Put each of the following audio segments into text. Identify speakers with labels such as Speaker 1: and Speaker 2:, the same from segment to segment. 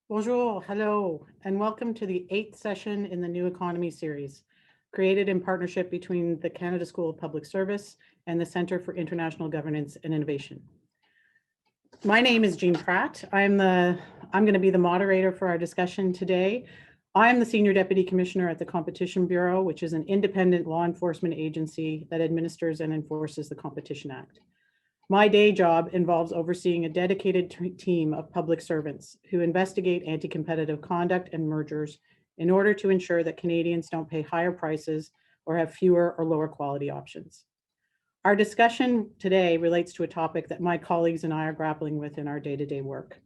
Speaker 1: Bonjour, hello, and welcome to the 8th session in the New Economy series, created in partnership between the Canada School of Public Service and the Centre for International Governance and Innovation. My name is Jean Pratt. I'm going to be the moderator for our discussion today. I'm the Senior Deputy Commissioner at the Competition Bureau, which is an independent law enforcement agency that administers and enforces the Competition Act. My day job involves overseeing a dedicated team of public servants who investigate anti-competitive conduct and mergers in order to ensure that Canadians don't pay higher prices or have fewer or lower quality options. Our discussion today relates to a topic that my colleagues and I are grappling with in our day-to-day work,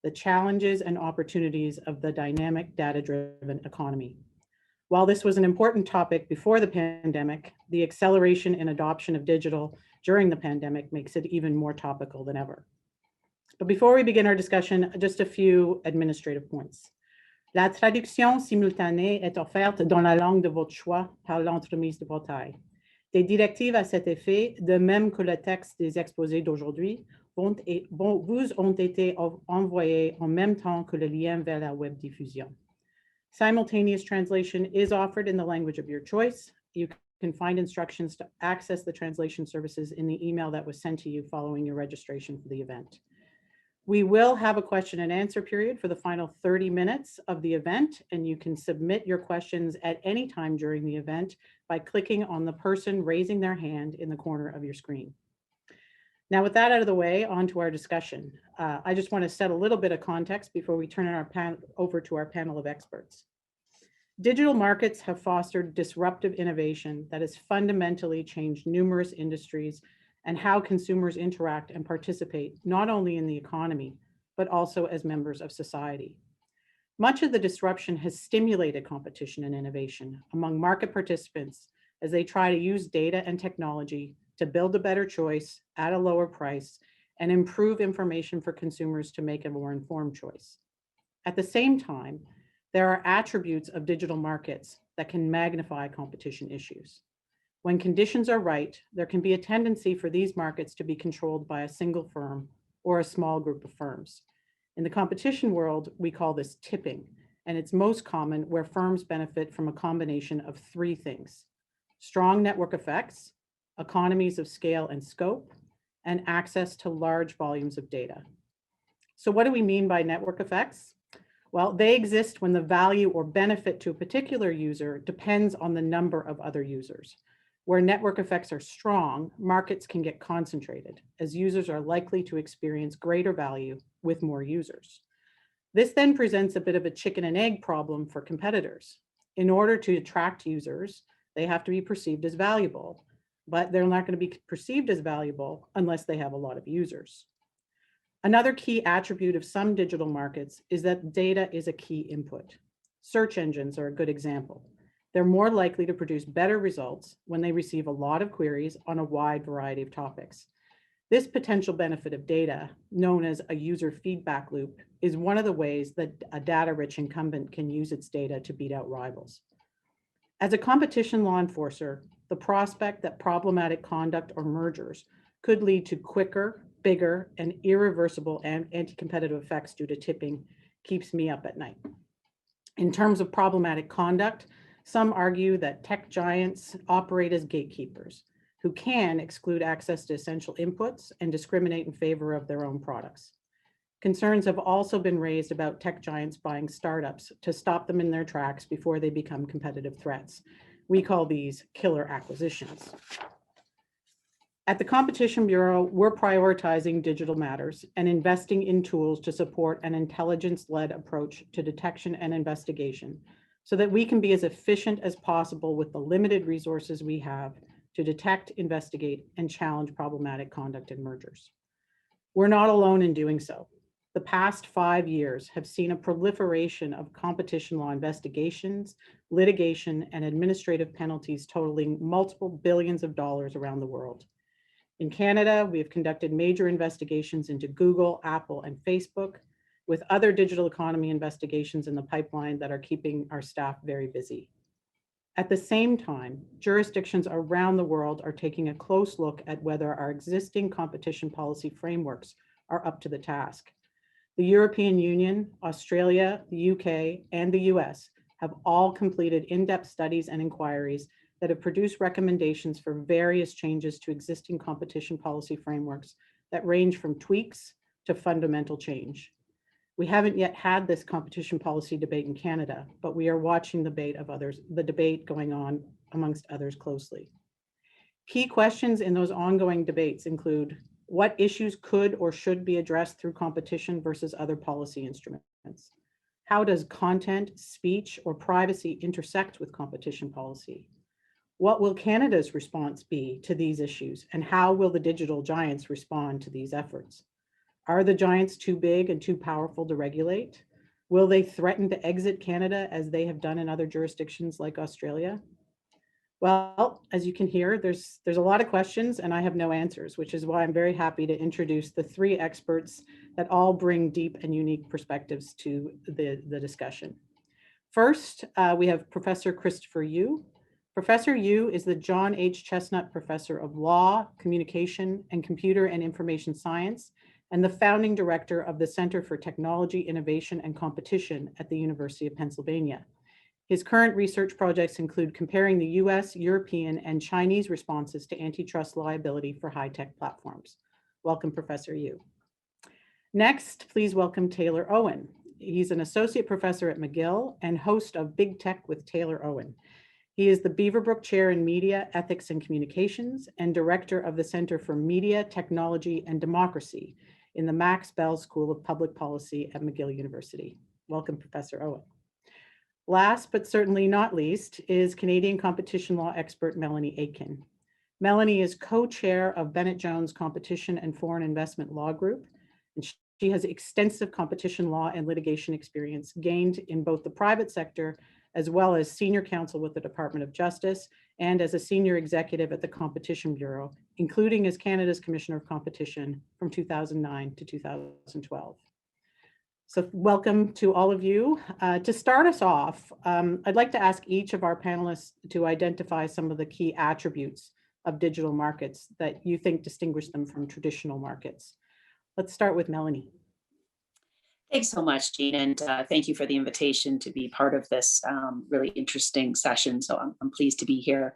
Speaker 1: the challenges and opportunities of the dynamic data-driven economy. While this was an important topic before the pandemic, the acceleration in adoption of digital during the pandemic makes it even more topical than ever. But before we begin our discussion, just a few administrative points. La traduction simultanée est offerte dans la langue de votre choix par l'entremise de portail. Des directives à cet effet, de même que le texte des exposés d'aujourd'hui, vous ont été envoyés en même temps que le lien vers la web diffusion. Simultaneous translation is offered in the language of your choice. You can find instructions to access the translation services in the email that was sent to you following your registration for the event. We will have a question and answer period for the final 30 minutes of the event, and you can submit your questions at any time during the event by clicking on the person raising their hand in the corner of your screen. Now, with that out of the way, on to our discussion. I just want to set a little bit of context before we turn over to our panel of experts. Digital markets have fostered disruptive innovation that has fundamentally changed numerous industries and how consumers interact and participate, not only in the economy, but also as members of society. Much of the disruption has stimulated competition and innovation among market participants as they try to use data and technology to build a better choice at a lower price and improve information for consumers to make a more informed choice. At the same time, there are attributes of digital markets that can magnify competition issues. When conditions are right, there can be a tendency for these markets to be controlled by a single firm or a small group of firms. In the competition world, we call this tipping, and it's most common where firms benefit from a combination of three things: strong network effects, economies of scale and scope, and access to large volumes of data. So what do we mean by network effects? Well, they exist when the value or benefit to a particular user depends on the number of other users. Where network effects are strong, markets can get concentrated, as users are likely to experience greater value with more users. This then presents a bit of a chicken and egg problem for competitors. In order to attract users, they have to be perceived as valuable, but they're not going to be perceived as valuable unless they have a lot of users. Another key attribute of some digital markets is that data is a key input. Search engines are a good example. They're more likely to produce better results when they receive a lot of queries on a wide variety of topics. This potential benefit of data, known as a user feedback loop, is one of the ways that a data-rich incumbent can use its data to beat out rivals. As a competition law enforcer, the prospect that problematic conduct or mergers could lead to quicker, bigger, and irreversible anti-competitive effects due to tipping keeps me up at night. In terms of problematic conduct, some argue that tech giants operate as gatekeepers who can exclude access to essential inputs and discriminate in favor of their own products. Concerns have also been raised about tech giants buying startups to stop them in their tracks before they become competitive threats. We call these killer acquisitions. At the Competition Bureau, we're prioritizing digital matters and investing in tools to support an intelligence-led approach to detection and investigation so that we can be as efficient as possible with the limited resources we have to detect, investigate, and challenge problematic conduct and mergers. We're not alone in doing so. The past 5 years have seen a proliferation of competition law investigations, litigation, and administrative penalties totaling multiple billions of dollars around the world. In Canada, we have conducted major investigations into Google, Apple, and Facebook, with other digital economy investigations in the pipeline that are keeping our staff very busy. At the same time, jurisdictions around the world are taking a close look at whether our existing competition policy frameworks are up to the task. The European Union, Australia, the UK, and the US have all completed in-depth studies and inquiries that have produced recommendations for various changes to existing competition policy frameworks that range from tweaks to fundamental change. We haven't yet had this competition policy debate in Canada, but we are watching the debate going on amongst others closely. Key questions in those ongoing debates include what issues could or should be addressed through competition versus other policy instruments? How does content, speech, or privacy intersect with competition policy? What will Canada's response be to these issues, and how will the digital giants respond to these efforts? Are the giants too big and too powerful to regulate? Will they threaten to exit Canada as they have done in other jurisdictions like Australia? Well, as you can hear, there's a lot of questions and I have no answers, which is why I'm very happy to introduce the three experts that all bring deep and unique perspectives to the discussion. First, we have Professor Christopher Yu. Professor Yu is the John H. Chestnut Professor of Law, Communication, and Computer and Information Science, and the founding director of the Center for Technology, Innovation, and Competition at the University of Pennsylvania. His current research projects include comparing the US, European, and Chinese responses to antitrust liability for high-tech platforms. Welcome, Professor Yu. Next, please welcome Taylor Owen. He's an associate professor at McGill and host of Big Tech with Taylor Owen. He is the Beaverbrook Chair in Media, Ethics, and Communications and director of the Center for Media, Technology, and Democracy in the Max Bell School of Public Policy at McGill University. Welcome, Professor Owen. Last, but certainly not least, is Canadian competition law expert Melanie Aitken. Melanie is co-chair of Bennett Jones Competition and Foreign Investment Law Group, and she has extensive competition law and litigation experience gained in both the private sector as well as senior counsel with the Department of Justice and as a senior executive at the Competition Bureau, including as Canada's Commissioner of Competition from 2009 to 2012. So welcome to all of you. To start us off, I'd like to ask each of our panelists to identify some of the key attributes of digital markets that you think distinguish them from traditional markets. Let's start with Melanie.
Speaker 2: Thanks so much, Jean, and thank you for the invitation to be part of this really interesting session. So I'm pleased to be here.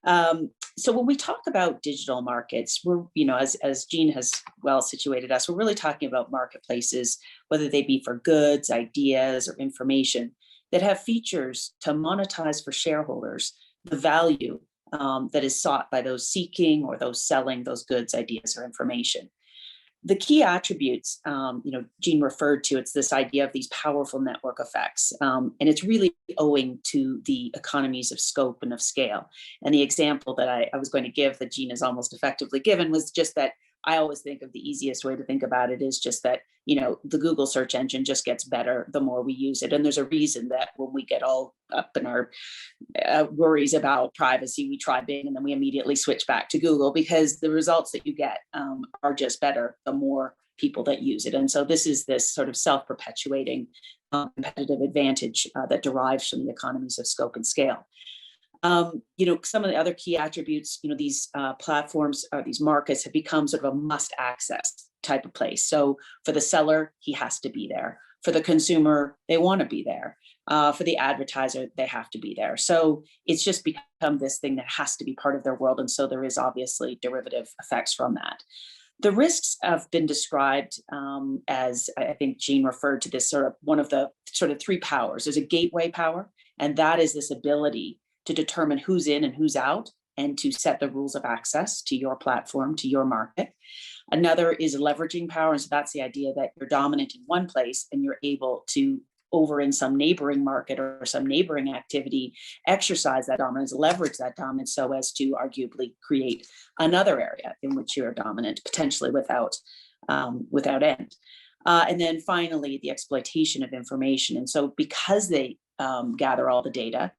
Speaker 2: So when we talk about digital markets, we're, as Jean has well situated us, we're really talking about marketplaces, whether they be for goods, ideas, or information that have features to monetize for shareholders the value that is sought by those seeking or those selling those goods, ideas, or information. The key attributes, Jean referred to, it's this idea of these powerful network effects. And it's really owing to the economies of scope and of scale. And the example that I was going to give that Jean has almost effectively given was just that I always think of the easiest way to think about it is just that, the Google search engine just gets better the more we use it. And there's a reason that when we get all up in our worries about privacy, we try Bing and then we immediately switch back to Google because the results that you get are just better the more people that use it. And so this is this sort of self-perpetuating competitive advantage that derives from the economies of scope and scale. Some of the other key attributes, these platforms or these markets have become sort of a must access type of place. So for the seller, he has to be there. For the consumer, they want to be there. For the advertiser, they have to be there. So it's just become this thing that has to be part of their world. And so there is obviously derivative effects from that. The risks have been described as, I think Jean referred to this one of the three powers. There's a gateway power, and that is this ability to determine who's in and who's out and to set the rules of access to your platform, to your market. Another is leveraging power. And so that's the idea that you're dominant in one place and you're able to, over in some neighboring market or some neighboring activity, exercise that dominance, leverage that dominance so as to arguably create another area in which you're dominant, potentially without end. And then finally, the exploitation of information. And so because they gather all the data,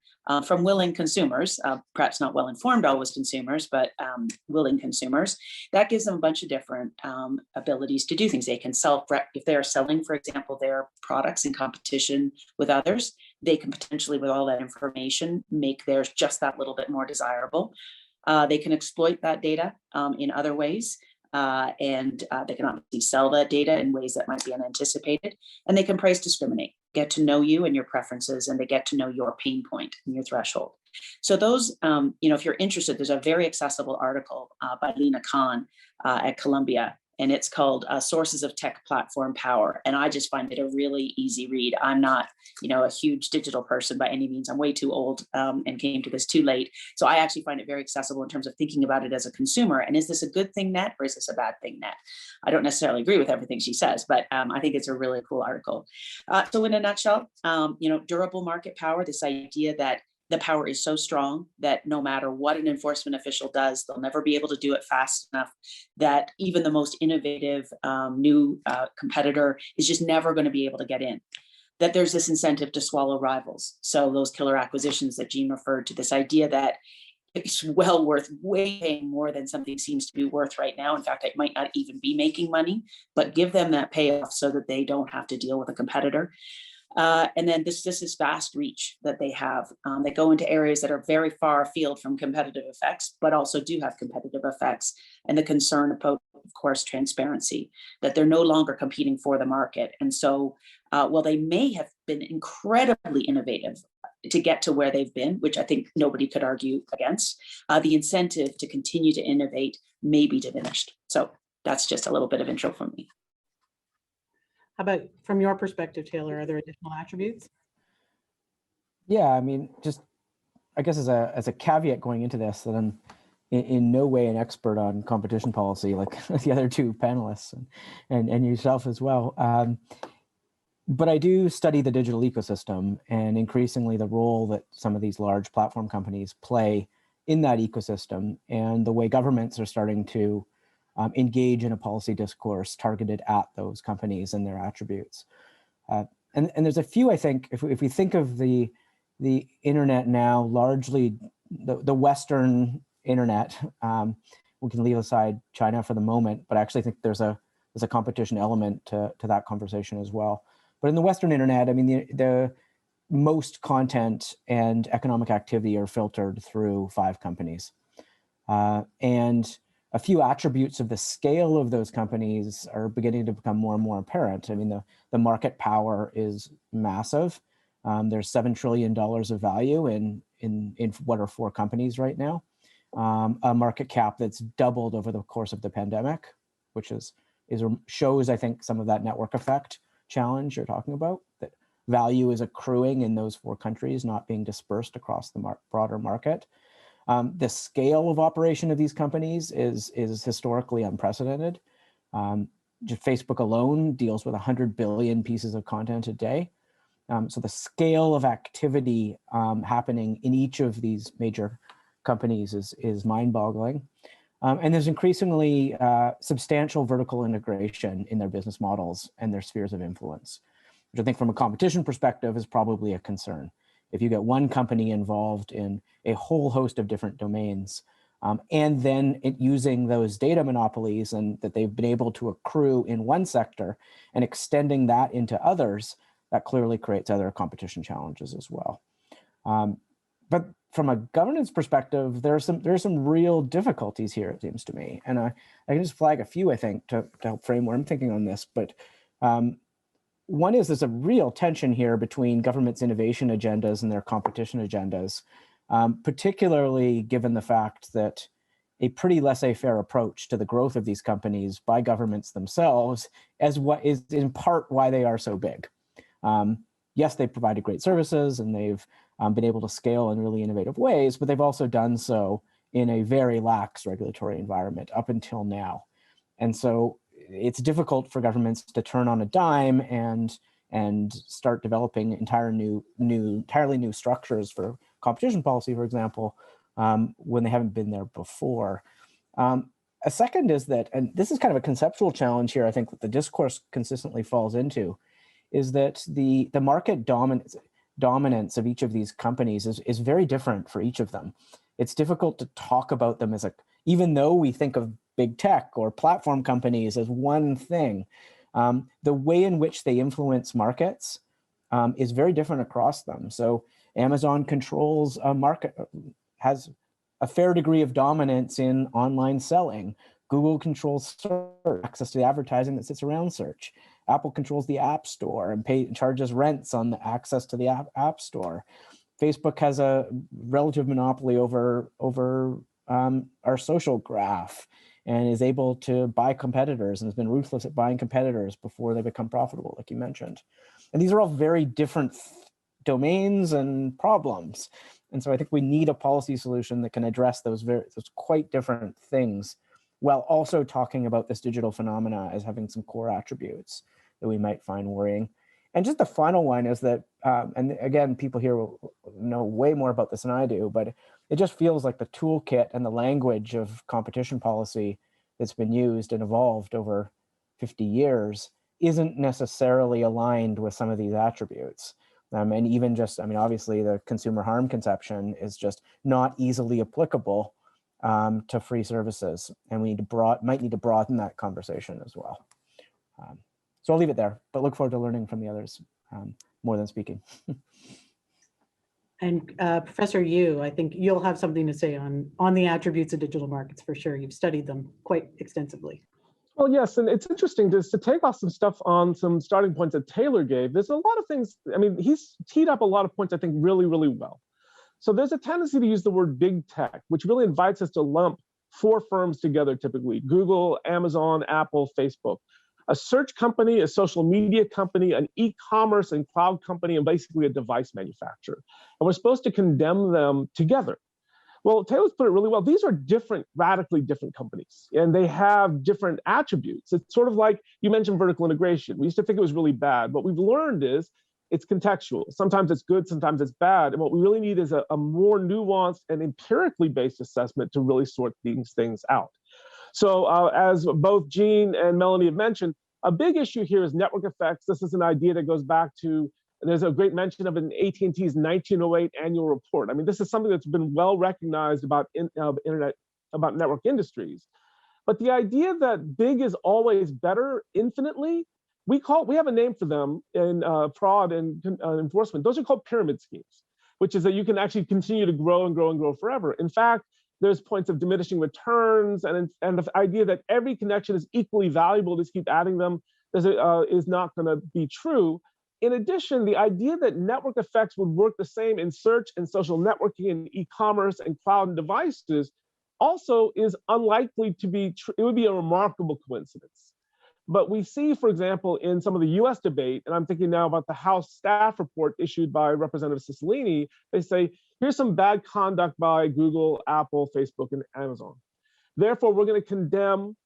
Speaker 2: from willing consumers, perhaps not well-informed always consumers, but willing consumers, that gives them a bunch of different abilities to do things. They can if they're selling, for example, their products in competition with others, they can potentially, with all that information, make theirs just that little bit more desirable. They can exploit that data in other ways. and they can obviously sell that data in ways that might be unanticipated, and they can price discriminate, get to know you and your preferences, and they get to know your pain point and your threshold. So those, if you're interested, there's a very accessible article by Lena Khan at Columbia, and it's called Sources of Tech Platform Power. And I just find it a really easy read. I'm not, a huge digital person by any means. I'm way too old and came to this too late. So I actually find it very accessible in terms of thinking about it as a consumer. And is this a good thing net or is this a bad thing net? I don't necessarily agree with everything she says, but I think it's a really cool article. So in a nutshell, durable market power, this idea that the power is so strong that no matter what an enforcement official does, they'll never be able to do it fast enough, that even the most innovative new competitor is just never going to be able to get in. That there's this incentive to swallow rivals. So those killer acquisitions that Jean referred to, this idea that it's well worth way paying more than something seems to be worth right now. In fact, it might not even be making money, but give them that payoff so that they don't have to deal with a competitor. And then this is vast reach that they have. They go into areas that are very far afield from competitive effects, but also do have competitive effects. And the concern about, of course, transparency, that they're no longer competing for the market. And so while they may have been incredibly innovative to get to where they've been, which I think nobody could argue against, the incentive to continue to innovate may be diminished. So that's just a little bit of intro from me.
Speaker 1: How about from your perspective, Taylor, are there additional attributes?
Speaker 3: Yeah, I mean, just I guess as a caveat going into this, that I'm in no way an expert on competition policy like the other two panelists and yourself as well. But I do study the digital ecosystem and increasingly the role that some of these large platform companies play in that ecosystem and the way governments are starting to engage in a policy discourse targeted at those companies and their attributes. And there's a few, I think, if we think of the internet now, largely the Western internet, we can leave aside China for the moment, but I actually think there's a competition element to that conversation as well. But in the Western internet, I mean, the most content and economic activity are filtered through 5 companies. And a few attributes of the scale of those companies are beginning to become more and more apparent. I mean, the market power is massive. There's $7 trillion of value in what are 4 companies right now. A market cap that's doubled over the course of the pandemic, which shows, I think, some of that network effect challenge you're talking about, that value is accruing in those 4 countries, not being dispersed across the broader market. The scale of operation of these companies is historically unprecedented. Just Facebook alone deals with 100 billion pieces of content a day. So the scale of activity happening in each of these major companies is mind-boggling. And there's increasingly substantial vertical integration in their business models and their spheres of influence, which I think from a competition perspective is probably a concern. If you get one company involved in a whole host of different domains, and then using those data monopolies and that they've been able to accrue in one sector and extending that into others, that clearly creates other competition challenges as well. But from a governance perspective, there are some real difficulties here, it seems to me. And I can just flag a few, I think, to help frame where I'm thinking on this. But one is there's a real tension here between government's innovation agendas and their competition agendas, particularly given the fact that a pretty laissez-faire approach to the growth of these companies by governments themselves as what is in part why they are so big. Yes, they've provided great services and they've been able to scale in really innovative ways, but they've also done so in a very lax regulatory environment up until now. And so it's difficult for governments to turn on a dime and start developing entirely new structures for competition policy, for example, when they haven't been there before. A second is that, and this is kind of a conceptual challenge here, I think that the discourse consistently falls into, is that the market dominance of each of these companies is very different for each of them. It's difficult to talk about them as even though we think of big tech or platform companies as one thing, the way in which they influence markets is very different across them. So Amazon controls a market, has a fair degree of dominance in online selling. Google controls search, access to the advertising that sits around search. Apple controls the App Store and charges rents on the access to the App Store. Facebook has a relative monopoly over our social graph and is able to buy competitors and has been ruthless at buying competitors before they become profitable, like you mentioned. And these are all very different domains and problems. And so I think we need a policy solution that can address those quite different things, while also talking about this digital phenomena as having some core attributes that we might find worrying. And just the final one is that, and again, people here will know way more about this than I do, but it just feels like the toolkit and the language of competition policy that's been used and evolved over 50 years isn't necessarily aligned with some of these attributes. And even just, I mean, obviously the consumer harm conception is just not easily applicable to free services. And we might need to broaden that conversation as well. So I'll leave it there, but look forward to learning from the others more than speaking.
Speaker 1: And Professor Yu, I think you'll have something to say on the attributes of digital markets for sure. You've studied them quite extensively.
Speaker 4: Well, yes, and it's interesting just to take off some stuff on some starting points that Taylor gave. There's a lot of things, I mean, he's teed up a lot of points, I think, really, really well. So there's a tendency to use the word big tech, which really invites us to lump 4 firms together typically: Google, Amazon, Apple, Facebook. A search company, a social media company, an e-commerce and cloud company, and basically a device manufacturer. And we're supposed to condemn them together. Well, Taylor's put it really well. These are different, radically different companies, and they have different attributes. It's sort of like you mentioned vertical integration. We used to think it was really bad. What we've learned is it's contextual. Sometimes it's good, sometimes it's bad. And what we really need is a more nuanced and empirically based assessment to really sort these things out. So as both Jean and Melanie have mentioned, a big issue here is network effects. This is an idea that goes back to, there's a great mention of in AT&T's 1908 annual report. I mean, this is something that's been well recognized about about network industries. But the idea that big is always better infinitely, we have a name for them in fraud and enforcement. Those are called pyramid schemes, which is that you can actually continue to grow and grow and grow forever. In fact, there's points of diminishing returns, and the idea that every connection is equally valuable, just keep adding them, is not going to be true. In addition, the idea that network effects would work the same in search and social networking and e-commerce and cloud and devices also is unlikely to be true. It would be a remarkable coincidence. But we see, for example, in some of the US debate, and I'm thinking now about the House staff report issued by Representative Cicilline, they say, here's some bad conduct by Google, Apple, Facebook, and Amazon. Therefore, we're going to condemn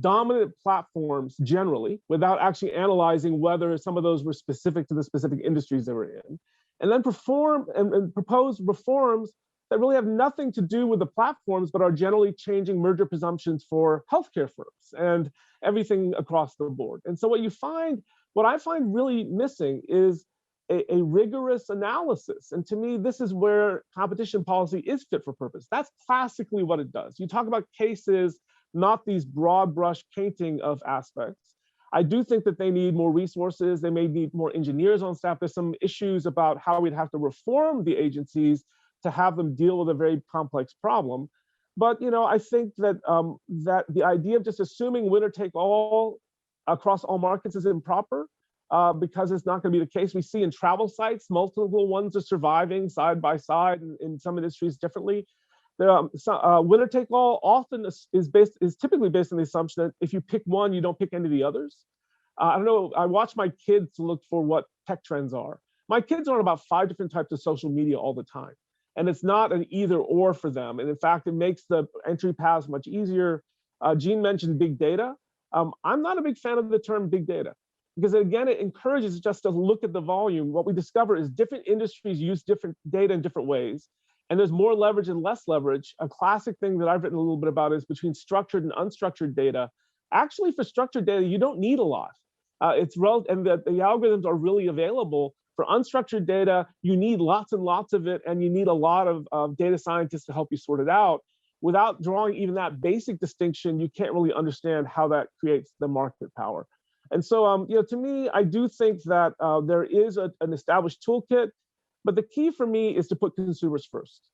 Speaker 4: dominant platforms generally without actually analyzing whether some of those were specific to the specific industries they were in, and then perform and propose reforms that really have nothing to do with the platforms, but are generally changing merger presumptions for healthcare firms and everything across the board. And so what I find really missing is a rigorous analysis. And to me, this is where competition policy is fit for purpose. That's classically what it does. You talk about cases, not these broad brush painting of aspects. I do think that they need more resources. They may need more engineers on staff. There's some issues about how we'd have to reform the agencies to have them deal with a very complex problem. But I think that that the idea of just assuming winner take all across all markets is improper, because it's not going to be the case. We see in travel sites, multiple ones are surviving side by side in some industries differently. Winner take all often is typically based on the assumption that if you pick one, you don't pick any of the others. I don't know. I watch my kids to look for what tech trends are. My kids are on about 5 different types of social media all the time. And it's not an either or for them. And in fact, it makes the entry paths much easier. Jean mentioned big data. I'm not a big fan of the term big data, because again, it encourages just to look at the volume. What we discover is different industries use different data in different ways. And there's more leverage and less leverage. A classic thing that I've written a little bit about is between structured and unstructured data. Actually, for structured data, you don't need a lot. And the algorithms are really available. For unstructured data, you need lots and lots of it, and you need a lot of data scientists to help you sort it out. Without drawing even that basic distinction, you can't really understand how that creates the market power. And so, to me, I do think that there is an established toolkit, but the key for me is to put consumers first.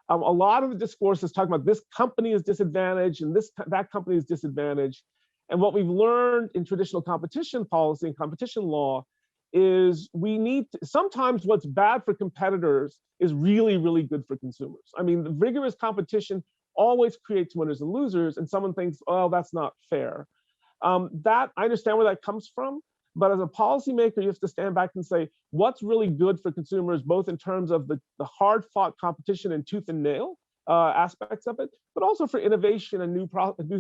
Speaker 4: A lot of the discourse is talking about this company is disadvantaged and that company is disadvantaged. And what we've learned in traditional competition policy and competition law is sometimes what's bad for competitors is really, really good for consumers. I mean, the rigorous competition always creates winners and losers, and someone thinks, oh, that's not fair. I understand where that comes from, but as a policymaker, you have to stand back and say, what's really good for consumers, both in terms of the hard-fought competition and tooth and nail aspects of it, but also for innovation and new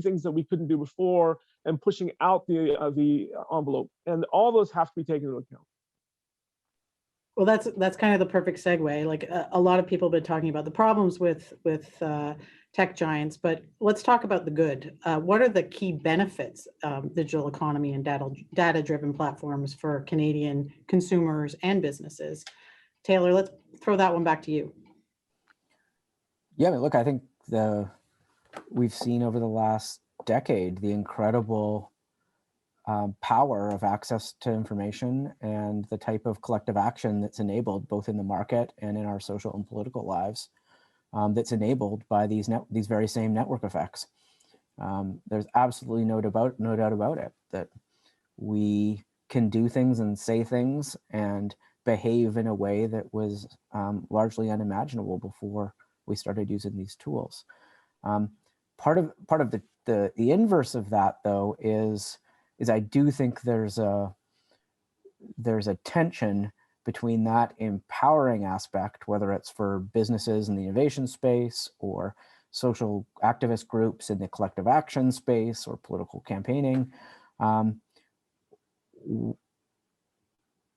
Speaker 4: things that we couldn't do before, and pushing out the envelope. And all those have to be taken into account.
Speaker 1: Well, that's kind of the perfect segue. Like a lot of people have been talking about the problems with tech giants, but let's talk about the good. What are the key benefits of digital economy and data-driven platforms for Canadian consumers and businesses? Taylor, let's throw that one back to you.
Speaker 3: Yeah, I mean, look, I think we've seen over the last decade the incredible power of access to information and the type of collective action that's enabled both in the market and in our social and political lives that's enabled by these very same network effects. There's absolutely no doubt about it that we can do things and say things and behave in a way that was largely unimaginable before we started using these tools. Part of the inverse of that, though, is I do think there's a tension between that empowering aspect, whether it's for businesses in the innovation space or social activist groups in the collective action space or political campaigning,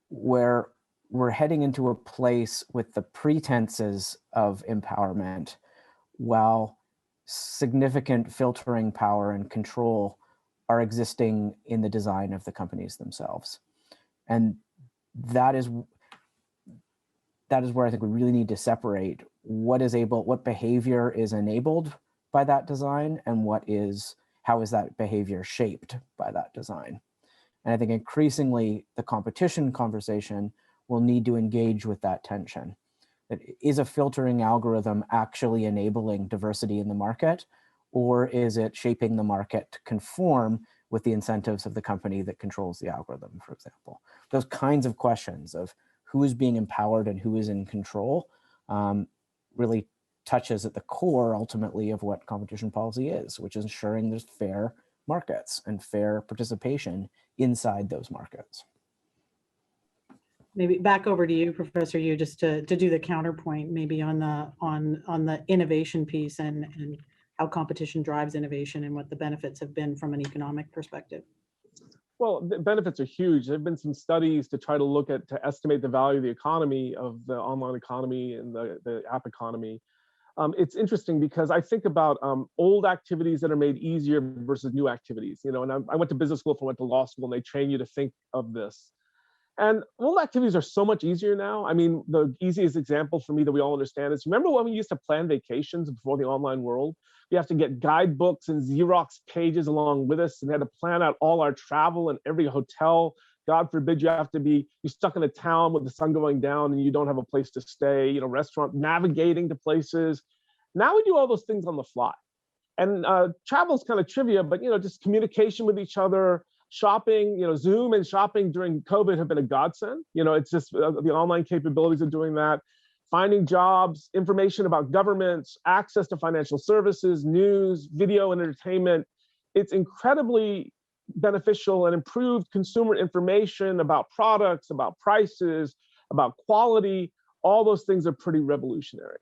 Speaker 3: where we're heading into a place with the pretenses of empowerment while significant filtering power and control are existing in the design of the companies themselves. And that is where I think we really need to separate what behavior is enabled by that design and how is that behavior shaped by that design. And I think increasingly the competition conversation will need to engage with that tension. That is a filtering algorithm actually enabling diversity in the market, or is it shaping the market to conform with the incentives of the company that controls the algorithm, for example? Those kinds of questions of who is being empowered and who is in control really touches at the core, ultimately, of what competition policy is, which is ensuring there's fair markets and fair participation inside those markets.
Speaker 1: Maybe back over to you, Professor Yu, just to do the counterpoint, maybe on the innovation piece and how competition drives innovation and what the benefits have been from an economic perspective.
Speaker 4: Well, the benefits are huge. There have been some studies to try to estimate the value of the economy, of the online economy and the app economy. It's interesting because I think about old activities that are made easier versus new activities. You know, and I went to business school, I went to law school, and they train you to think of this. And old activities are so much easier now. I mean, the easiest example for me that we all understand is, remember when we used to plan vacations before the online world? We have to get guidebooks and Xerox pages along with us, and we had to plan out all our travel and every hotel. God forbid you're stuck in a town with the sun going down and you don't have a place to stay, you know, restaurant, navigating to places. Now we do all those things on the fly. And travel is kind of trivia, but, you know, just communication with each other, shopping, you know, Zoom and shopping during COVID have been a godsend. You know, it's just the online capabilities of doing that, finding jobs, information about governments, access to financial services, news, video, and entertainment. It's incredibly beneficial and improved consumer information about products, about prices, about quality. All those things are pretty revolutionary.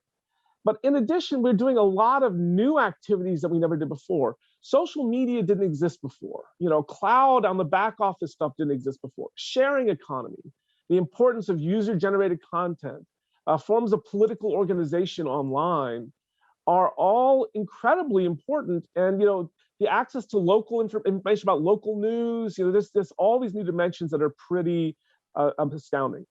Speaker 4: But in addition, we're doing a lot of new activities that we never did before. Social media didn't exist before. You know, cloud on the back office stuff didn't exist before. Sharing economy, the importance of user-generated content, forms of political organization online are all incredibly important. And, you know, the access to local information about local news, you know, there's all these new dimensions that are pretty astounding.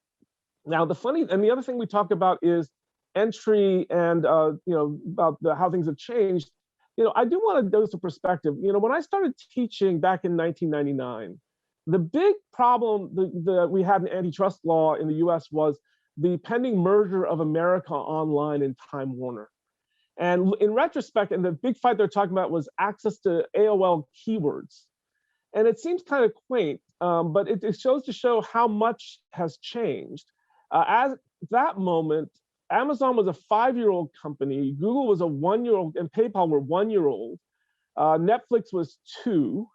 Speaker 4: Now, the other thing we talk about is entry and, you know, about how things have changed. You know, I do want to go to perspective. You know, when I started teaching back in 1999, the big problem that we had in antitrust law in the US was the pending merger of America Online and Time Warner. And in retrospect, and the big fight they're talking about was access to AOL keywords. And it seems kind of quaint, but it shows to show how much has changed. At that moment, Amazon was a 5-year-old company, Google was a 1-year-old, and PayPal were 1-year-old. Netflix was 2,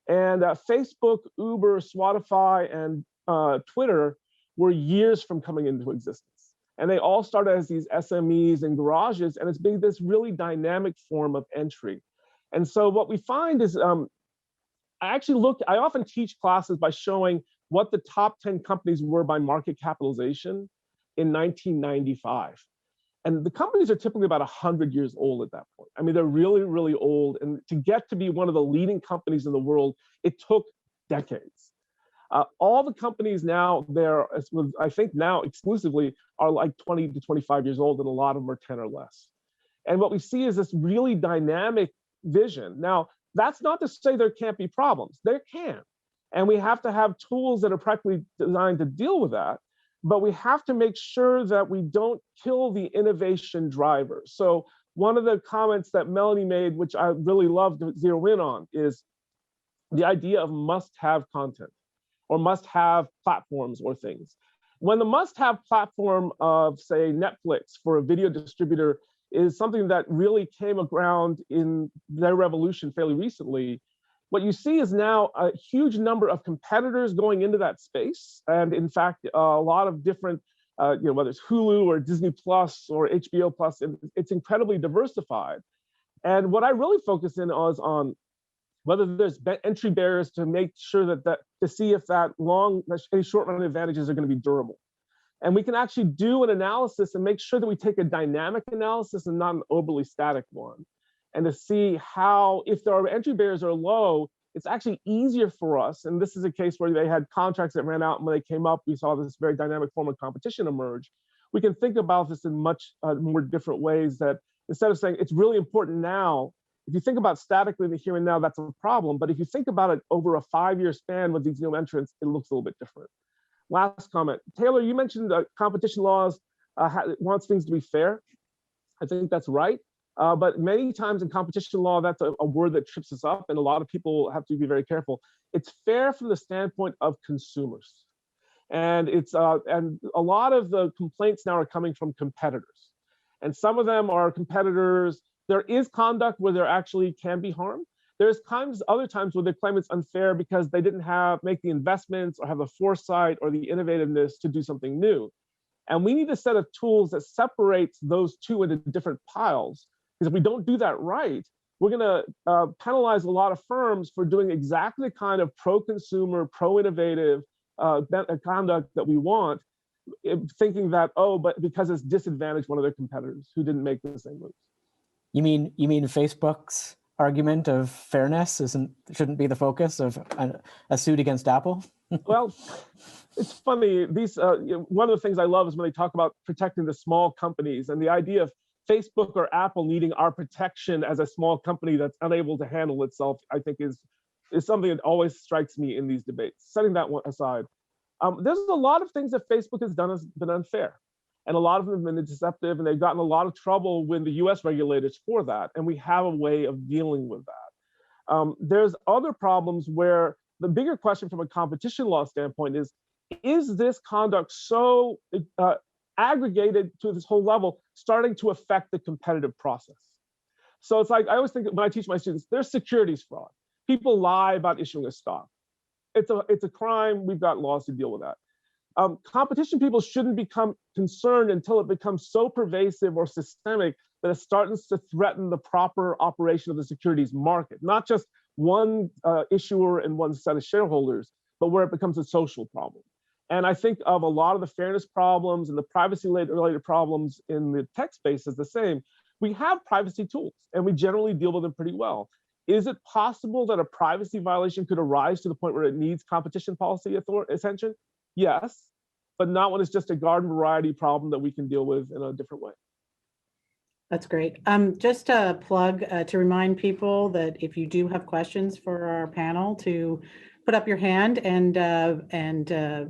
Speaker 4: and Facebook, Uber, Spotify, and Twitter were years from coming into existence. And they all started as these SMEs and garages, and it's been this really dynamic form of entry. And so what we find is, I often teach classes by showing what the top 10 companies were by market capitalization in 1995. And the companies are typically about 100 years old at that point. I mean, they're really, really old. And to get to be one of the leading companies in the world, it took decades. All the companies now, I think now exclusively, are like 20 to 25 years old, and a lot of them are 10 or less. And what we see is this really dynamic vision. Now, that's not to say there can't be problems. There can. And we have to have tools that are practically designed to deal with that. But we have to make sure that we don't kill the innovation driver. So one of the comments that Melanie made, which I really love to zero in on, is the idea of must-have content or must-have platforms or things. When the must-have platform of, say, Netflix for a video distributor is something that really came around in their revolution fairly recently, what you see is now a huge number of competitors going into that space. And in fact, a lot of different, whether it's Hulu or Disney Plus or HBO Plus, it's incredibly diversified. And what I really focus in is on whether there's entry barriers to make sure to see if any short run advantages are going to be durable. And we can actually do an analysis and make sure that we take a dynamic analysis and not an overly static one. And to see how, if our entry barriers are low, it's actually easier for us. And this is a case where they had contracts that ran out, and when they came up, we saw this very dynamic form of competition emerge. We can think about this in much more different ways, that instead of saying it's really important now, if you think about statically in the here and now, that's a problem. But if you think about it over a 5-year span with these new entrants, it looks a little bit different. Last comment. Taylor, you mentioned competition laws wants things to be fair. I think that's right. But many times in competition law, that's a word that trips us up, and a lot of people have to be very careful. It's fair from the standpoint of consumers. And and a lot of the complaints now are coming from competitors. And some of them are competitors. There is conduct where there actually can be harm. There's other times where they claim it's unfair because they didn't make the investments or have the foresight or the innovativeness to do something new. And we need a set of tools that separates those two into different piles. Because if we don't do that right, we're going to penalize a lot of firms for doing exactly the kind of pro-consumer, pro-innovative conduct that we want, thinking that, but because it's disadvantaged one of their competitors who didn't make the same moves.
Speaker 3: You mean Facebook's argument of fairness shouldn't be the focus of a suit against Apple?
Speaker 4: Well, it's funny. One of the things I love is when they talk about protecting the small companies, and the idea of Facebook or Apple needing our protection as a small company that's unable to handle itself, I think is something that always strikes me in these debates. Setting that one aside, there's a lot of things that Facebook has done has been unfair. And a lot of them have been deceptive, and they've gotten a lot of trouble with the US regulators for that. And we have a way of dealing with that. There's other problems where the bigger question from a competition law standpoint is this conduct so aggregated to this whole level, starting to affect the competitive process? So it's like, I always think when I teach my students, there's securities fraud. People lie about issuing a stock. It's a crime. We've got laws to deal with that. Competition people shouldn't become concerned until it becomes so pervasive or systemic that it starts to threaten the proper operation of the securities market, not just one issuer and one set of shareholders, but where it becomes a social problem. And I think of a lot of the fairness problems and the privacy-related problems in the tech space is the same. We have privacy tools, and we generally deal with them pretty well. Is it possible that a privacy violation could arise to the point where it needs competition policy attention? Yes, but not when it's just a garden variety problem that we can deal with in a different way.
Speaker 1: That's great. Just a plug to remind people that if you do have questions for our panel, to put up your hand and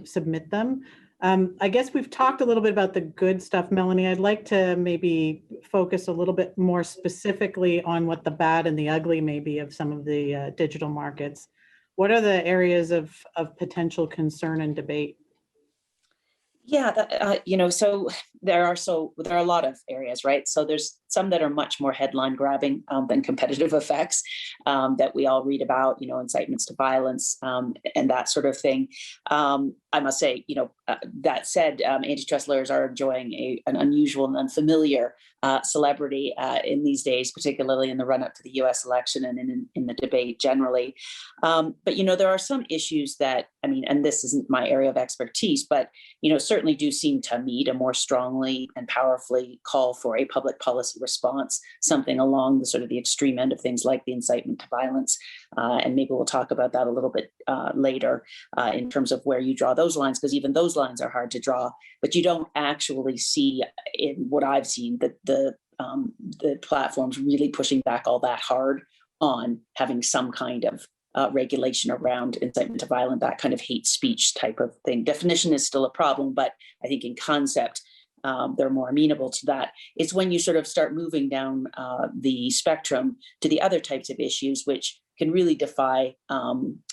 Speaker 1: submit them. I guess we've talked a little bit about the good stuff, Melanie. I'd like to maybe focus a little bit more specifically on what the bad and the ugly may be of some of the digital markets. What are the areas of potential concern and debate?
Speaker 2: Yeah, so there are a lot of areas, right? So there's some that are much more headline grabbing than competitive effects that we all read about, incitements to violence and that sort of thing. I must say, that said, antitrust lawyers are enjoying an unusual and unfamiliar celebrity in these days, particularly in the run up to the U.S. election and in the debate generally. But there are some issues that, and this isn't my area of expertise, but certainly do seem to me to more strongly and powerfully call for a public policy response, something along the sort of the extreme end of things like the incitement to violence. And maybe we'll talk about that a little bit later in terms of where you draw those lines, because even those lines are hard to draw, but you don't actually see in what I've seen that the platforms really pushing back all that hard on having some kind of regulation around incitement to violence, that kind of hate speech type of thing. Definition is still a problem, but I think in concept, they're more amenable to that. It's when you sort of start moving down the spectrum to the other types of issues, which can really defy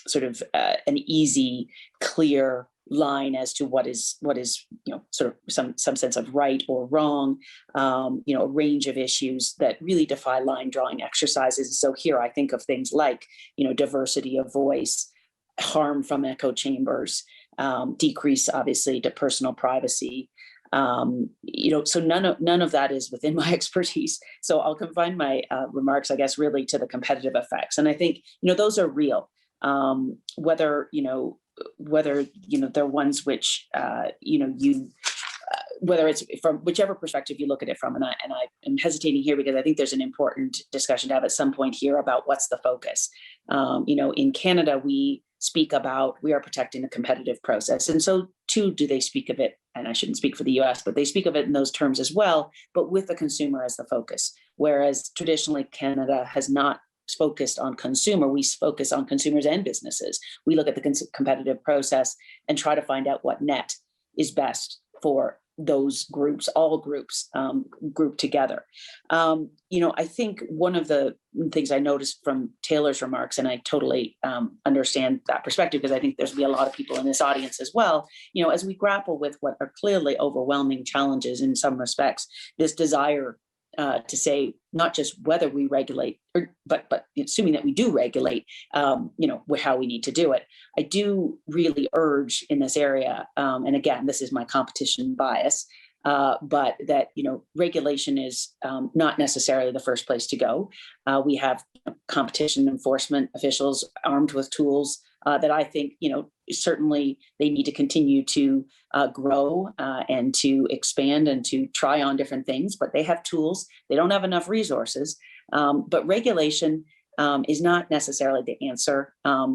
Speaker 2: sort of an easy, clear line as to what is sort of some sense of right or wrong, a range of issues that really defy line drawing exercises. So here I think of things like diversity of voice, harm from echo chambers, decrease obviously to personal privacy. So none of that is within my expertise. So I'll confine my remarks, I guess, really to the competitive effects, and I think those are real. Whether they're ones which whether it's from whichever perspective you look at it from, and I am hesitating here because I think there's an important discussion to have at some point here about what's the focus. In Canada, we speak about we are protecting the competitive process, and so too do they speak of it. And I shouldn't speak for the U.S., but they speak of it in those terms as well, but with the consumer as the focus. Whereas traditionally Canada has not focused on consumer, we focus on consumers and businesses. We look at the competitive process and try to find out what net is best for those groups, all groups grouped together. I think one of the things I noticed from Taylor's remarks, and I totally understand that perspective because I think there's going to be a lot of people in this audience as well, as we grapple with what are clearly overwhelming challenges in some respects, this desire to say not just whether we regulate, but assuming that we do regulate, how we need to do it. I do really urge in this area, and again, this is my competition bias, but that regulation is not necessarily the first place to go. We have competition enforcement officials armed with tools that I think certainly they need to continue to grow and to expand and to try on different things, but they have tools. They don't have enough resources, but regulation is not necessarily the answer.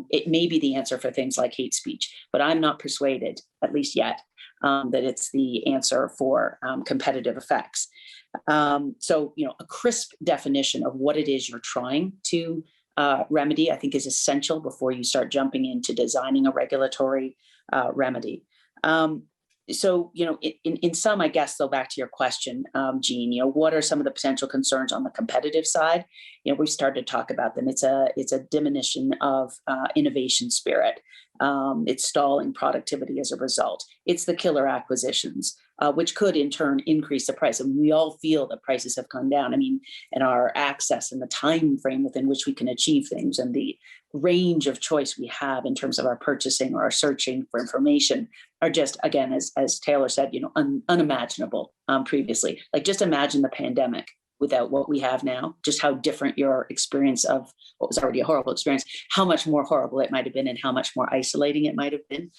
Speaker 2: It may be the answer for things like hate speech, but I'm not persuaded, at least yet, that it's the answer for competitive effects. So, a crisp definition of what it is you're trying to remedy, I think, is essential before you start jumping into designing a regulatory remedy. So, in some, I guess, though, back to your question, Jean, what are some of the potential concerns on the competitive side? We've started to talk about them. It's a diminution of innovation spirit. It's stalling productivity as a result. It's the killer acquisitions, which could in turn increase the price. And we all feel that prices have come down. And our access and the time frame within which we can achieve things and the range of choice we have in terms of our purchasing or our searching for information are just, again, as Taylor said, unimaginable previously. Like, just imagine the pandemic without what we have now, just how different your experience of what was already a horrible experience, how much more horrible it might have been and how much more isolating it might have been.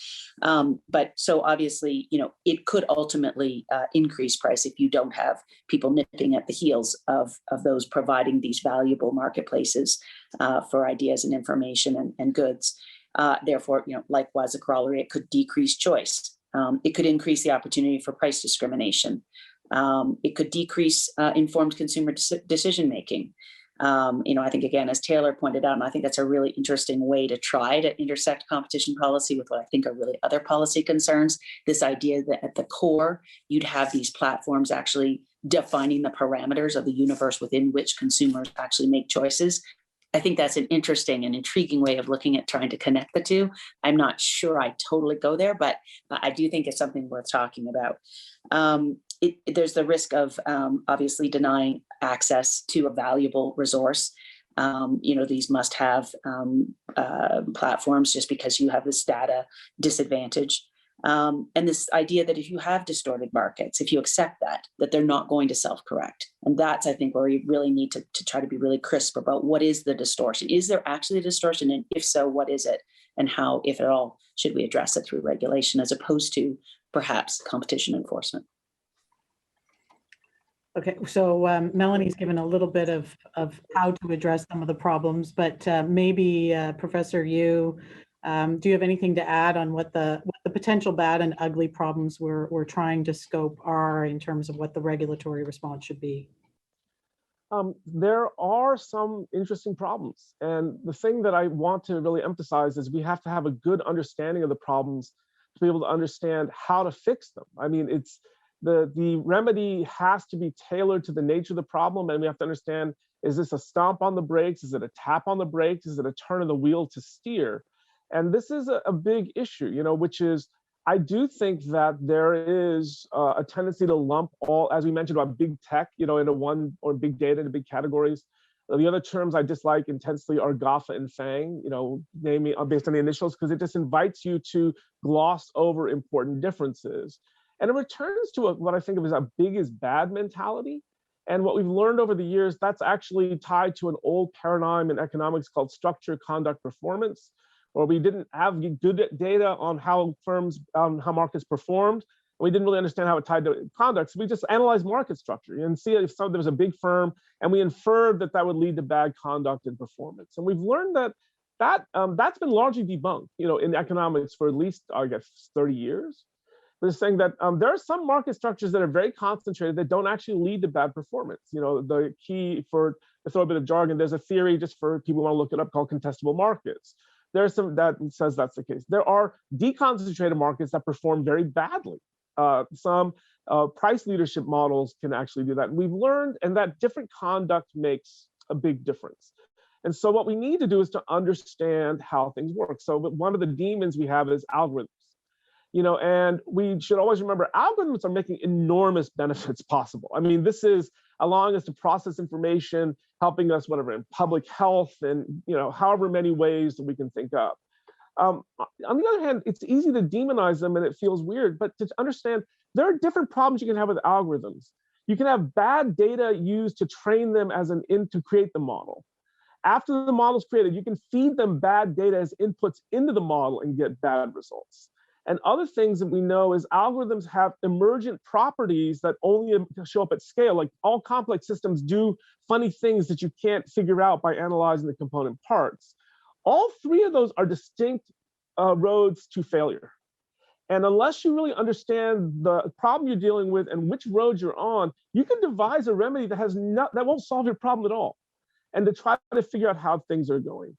Speaker 2: But so obviously, it could ultimately increase price if you don't have people nipping at the heels of those providing these valuable marketplaces for ideas and information and goods. Therefore, likewise, a corollary, it could decrease choice. It could increase the opportunity for price discrimination. It could decrease informed consumer decision-making. I think, again, as Taylor pointed out, and I think that's a really interesting way to try to intersect competition policy with what I think are really other policy concerns. This idea that at the core, you'd have these platforms actually defining the parameters of the universe within which consumers actually make choices. I think that's an interesting and intriguing way of looking at trying to connect the two. I'm not sure I totally go there, but I do think it's something worth talking about. There's the risk of obviously denying access to a valuable resource. These must-have platforms just because you have this data disadvantage. And this idea that if you have distorted markets, if you accept that they're not going to self-correct. And that's, I think, where we really need to try to be really crisp about what is the distortion. Is there actually a distortion? And if so, what is it? And how, if at all, should we address it through regulation as opposed to perhaps competition enforcement?
Speaker 1: Okay, so Melanie's given a little bit of how to address some of the problems, but maybe Professor Yu, do you have anything to add on what the potential bad and ugly problems we're trying to scope are in terms of what the regulatory response should be?
Speaker 4: There are some interesting problems. And the thing that I want to really emphasize is we have to have a good understanding of the problems to be able to understand how to fix them. I mean, it's the remedy has to be tailored to the nature of the problem, and we have to understand, is this a stomp on the brakes? Is it a tap on the brakes? Is it a turn of the wheel to steer? And this is a big issue, which is, I do think that there is a tendency to lump all, as we mentioned about big tech, into one, or big data into big categories. The other terms I dislike intensely are GAFA and FANG, namely based on the initials, because it just invites you to gloss over important differences. And it returns to what I think of as a big is bad mentality. And what we've learned over the years, that's actually tied to an old paradigm in economics called structure, conduct, performance, where we didn't have good data on how markets performed. And we didn't really understand how it tied to conduct. So we just analyzed market structure and see if there was a big firm, and we inferred that would lead to bad conduct and performance. And we've learned that's been largely debunked, in economics for at least, I guess, 30 years. They're saying that there are some market structures that are very concentrated that don't actually lead to bad performance. The key, for to throw a bit of jargon, there's a theory, just for people who want to look it up, called contestable markets. There's some that says that's the case. There are deconcentrated markets that perform very badly. Some price leadership models can actually do that. And we've learned, and that different conduct makes a big difference. And so what we need to do is to understand how things work. So one of the demons we have is algorithms. And we should always remember algorithms are making enormous benefits possible. I mean, this is allowing us to process information, helping us, whatever, in public health, and however many ways that we can think of. On the other hand, it's easy to demonize them and it feels weird, but to understand there are different problems you can have with algorithms. You can have bad data used to train them to create the model. After the model is created, you can feed them bad data as inputs into the model and get bad results. And other things that we know is algorithms have emergent properties that only show up at scale. Like all complex systems do funny things that you can't figure out by analyzing the component parts. All three of those are distinct roads to failure. And unless you really understand the problem you're dealing with and which road you're on, you can devise a remedy that won't solve your problem at all, and to try to figure out how things are going.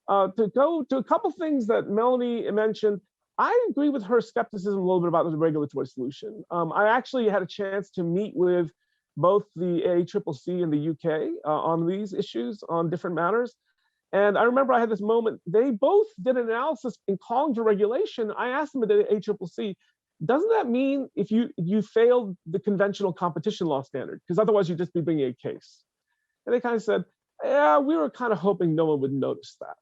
Speaker 4: To go to a couple things that Melanie mentioned, I agree with her skepticism a little bit about the regulatory solution. I actually had a chance to meet with both the ACCC and the UK on these issues, on different matters. And I remember I had this moment, they both did an analysis in calling for regulation. I asked them at the ACCC, doesn't that mean if you failed the conventional competition law standard? Because otherwise you'd just be bringing a case. And they kind of said, yeah, we were kind of hoping no one would notice that.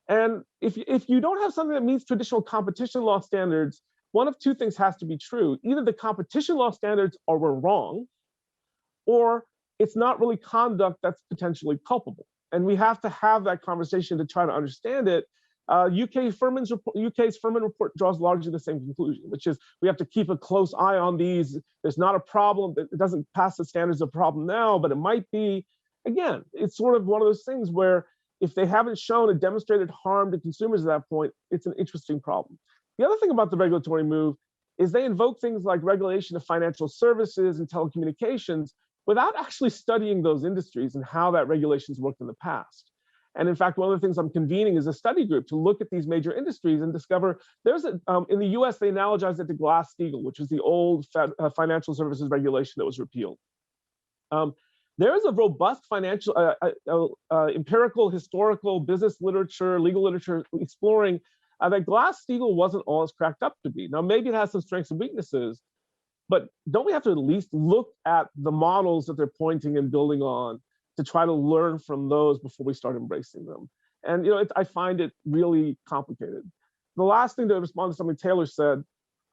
Speaker 4: And if you don't have something that meets traditional competition law standards, one of two things has to be true. Either the competition law standards were wrong, or it's not really conduct that's potentially culpable. And we have to have that conversation to try to understand it. UK's Furman's report draws largely the same conclusion, which is we have to keep a close eye on these. There's not a problem. It doesn't pass the standards of problem now, but it might be. Again, it's sort of one of those things where if they haven't shown a demonstrated harm to consumers at that point, it's an interesting problem. The other thing about the regulatory move is they invoke things like regulation of financial services and telecommunications, without actually studying those industries and how that regulation's worked in the past. And in fact, one of the things I'm convening is a study group to look at these major industries and discover there's in the US, they analogize it to Glass-Steagall, which is the old financial services regulation that was repealed. There is a robust financial, empirical, historical, business literature, legal literature exploring that Glass-Steagall wasn't all it's cracked up to be. Now, maybe it has some strengths and weaknesses, but don't we have to at least look at the models that they're pointing and building on to try to learn from those before we start embracing them? And I find it really complicated. The last thing to respond to something Taylor said,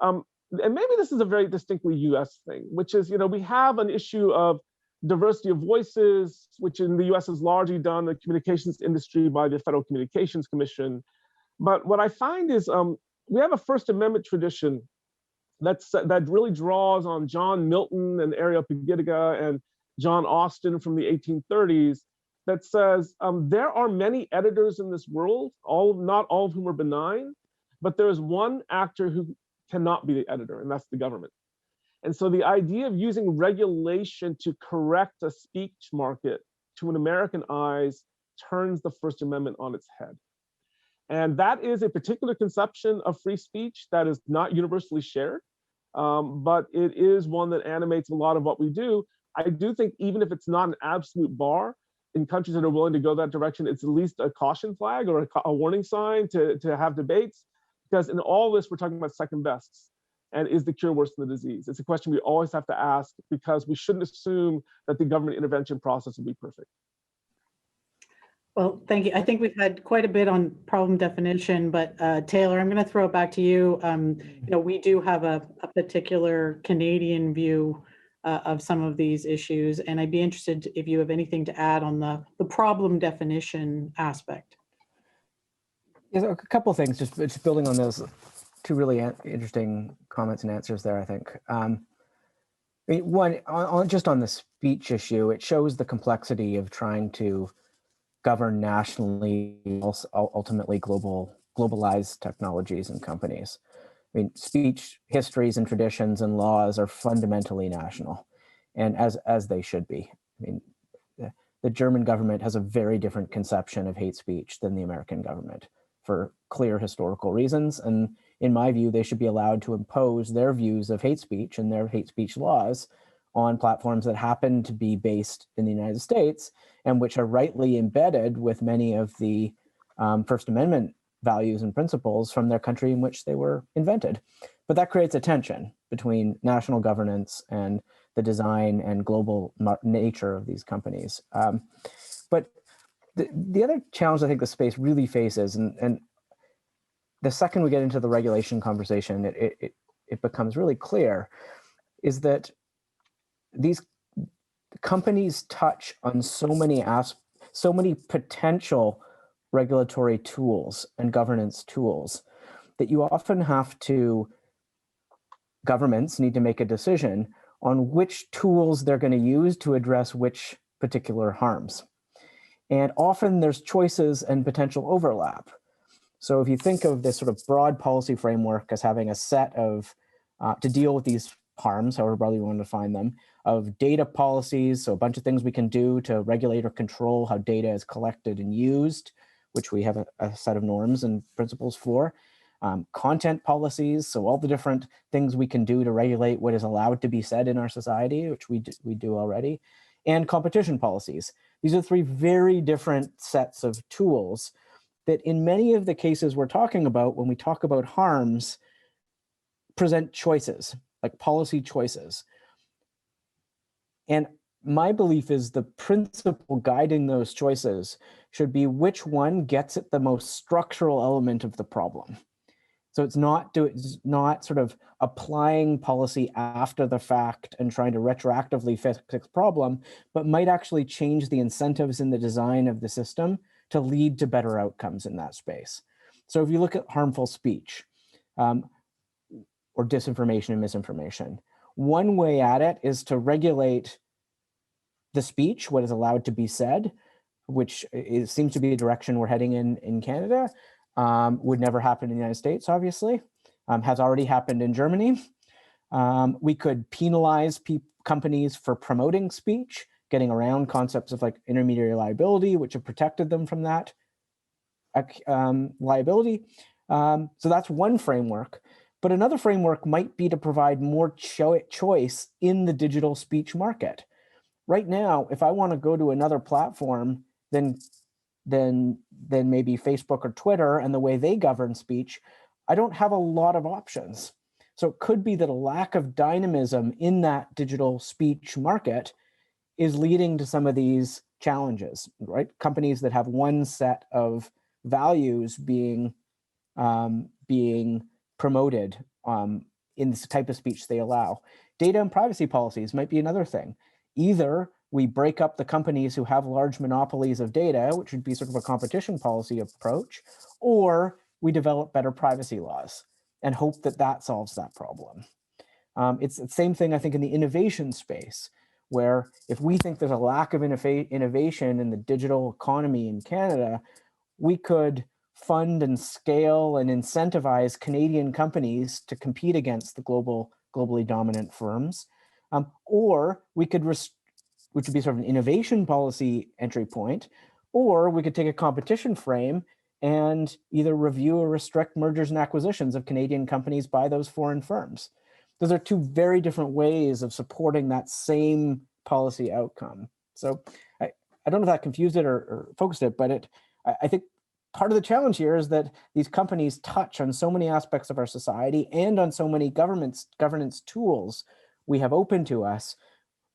Speaker 4: and maybe this is a very distinctly US thing, which is, we have an issue of diversity of voices, which in the US is largely done in the communications industry by the Federal Communications Commission. But what I find is we have a First Amendment tradition that really draws on John Milton and Areopagitica and John Austin from the 1830s that says there are many editors in this world, not all of whom are benign, but there is one actor who cannot be the editor, and that's the government. And so the idea of using regulation to correct a speech market to an American eyes turns the First Amendment on its head. And that is a particular conception of free speech that is not universally shared, but it is one that animates a lot of what we do. I do think even if it's not an absolute bar, in countries that are willing to go that direction, it's at least a caution flag or a warning sign to have debates, because in all this, we're talking about second bests. And is the cure worse than the disease? It's a question we always have to ask, because we shouldn't assume that the government intervention process will be perfect.
Speaker 1: Well, thank you. I think we've had quite a bit on problem definition, but Taylor, I'm going to throw it back to you. We do have a particular Canadian view of some of these issues, and I'd be interested if you have anything to add on the problem definition aspect.
Speaker 3: Yeah, a couple of things, just building on those two really interesting comments and answers there, I think. One, just on the speech issue, it shows the complexity of trying to govern nationally, ultimately globalized technologies and companies. Speech histories and traditions and laws are fundamentally national, and as they should be. The German government has a very different conception of hate speech than the American government for clear historical reasons. And in my view, they should be allowed to impose their views of hate speech and their hate speech laws on platforms that happen to be based in the United States and which are rightly embedded with many of the First Amendment values and principles from their country in which they were invented. But that creates a tension between national governance and the design and global nature of these companies. But the other challenge I think the space really faces, and the second we get into the regulation conversation, it becomes really clear, is that these companies touch on so many potential regulatory tools and governance tools that you often have to, governments need to make a decision on which tools they're going to use to address which particular harms. And often there's choices and potential overlap. So if you think of this sort of broad policy framework as having a set of, to deal with these harms, however broadly you want to define them, of data policies, so a bunch of things we can do to regulate or control how data is collected and used, which we have a set of norms and principles for. Content policies, so all the different things we can do to regulate what is allowed to be said in our society, which we do already, and competition policies. These are three very different sets of tools that in many of the cases we're talking about, when we talk about harms, present choices, like policy choices. And my belief is the principle guiding those choices should be which one gets at the most structural element of the problem. So it's not sort of applying policy after the fact and trying to retroactively fix problem, but might actually change the incentives in the design of the system to lead to better outcomes in that space. So if you look at harmful speech or disinformation and misinformation, one way at it is to regulate the speech, what is allowed to be said, which seems to be a direction we're heading in Canada. Would never happen in the United States, obviously, has already happened in Germany. We could penalize companies for promoting speech, getting around concepts of like intermediary liability, which have protected them from that liability. So that's one framework. But another framework might be to provide more choice in the digital speech market. Right now, if I want to go to another platform than maybe Facebook or Twitter and the way they govern speech, I don't have a lot of options. So it could be that a lack of dynamism in that digital speech market is leading to some of these challenges, right? Companies that have one set of values being promoted in this type of speech they allow. Data and privacy policies might be another thing. Either we break up the companies who have large monopolies of data, which would be sort of a competition policy approach, or we develop better privacy laws and hope that that solves that problem. It's the same thing, I think, in the innovation space, where if we think there's a lack of innovation in the digital economy in Canada, we could fund and scale and incentivize Canadian companies to compete against the globally dominant firms. Or we could, which would be sort of an innovation policy entry point, or we could take a competition frame and either review or restrict mergers and acquisitions of Canadian companies by those foreign firms. Those are two very different ways of supporting that same policy outcome. So I don't know if that confused it or focused it, but I think part of the challenge here is that these companies touch on so many aspects of our society and on so many governance tools we have open to us.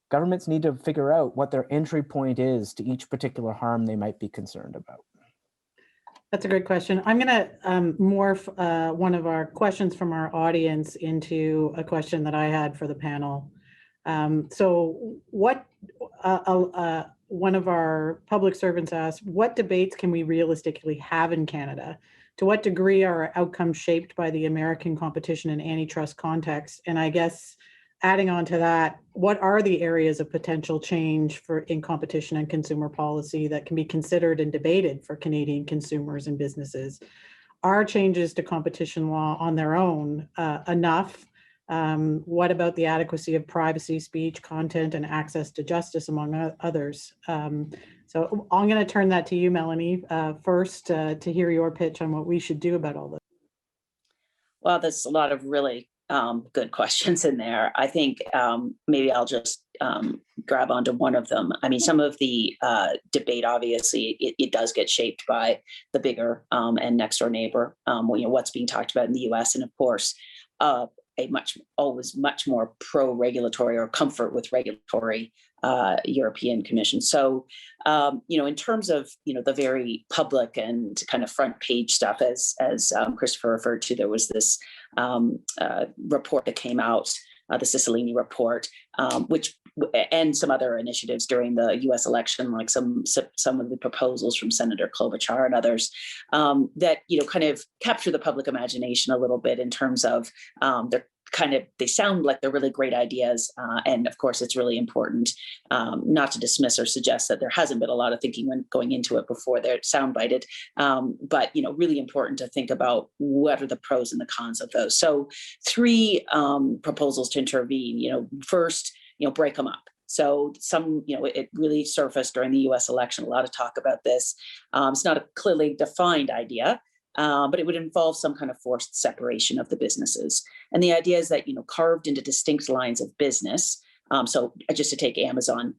Speaker 3: Governments need to figure out what their entry point is to each particular harm they might be concerned about.
Speaker 1: That's a great question. I'm going to morph one of our questions from our audience into a question that I had for the panel. So what one of our public servants asked, what debates can we realistically have in Canada? To what degree are outcomes shaped by the American competition and antitrust context? And I guess adding on to that, what are the areas of potential change in competition and consumer policy that can be considered and debated for Canadian consumers and businesses? Are changes to competition law on their own enough? What about the adequacy of privacy, speech, content, and access to justice, among others? So I'm going to turn that to you, Melanie, first to hear your pitch on what we should do about all this.
Speaker 2: Well, there's a lot of really good questions in there. I think maybe I'll just grab onto one of them. I mean, some of the debate, obviously, it does get shaped by the bigger and next door neighbor, what's being talked about in the US, and of course, always much more pro-regulatory or comfort with regulatory European Commission. So, in terms of, the very public and kind of front page stuff, as Christopher referred to, there was this report that came out, the Cicilline report, which and some other initiatives during the U.S. election, like some of the proposals from Senator Klobuchar and others, that kind of capture the public imagination a little bit in terms of they sound like they're really great ideas, and of course it's really important not to dismiss or suggest that there hasn't been a lot of thinking when going into it before they're soundbited, but really important to think about what are the pros and the cons of those. So 3 proposals to intervene. First, break them up. So it really surfaced during the U.S. election, a lot of talk about this. It's not a clearly defined idea, but it would involve some kind of forced separation of the businesses. And the idea is that, carved into distinct lines of business. So just to take Amazon,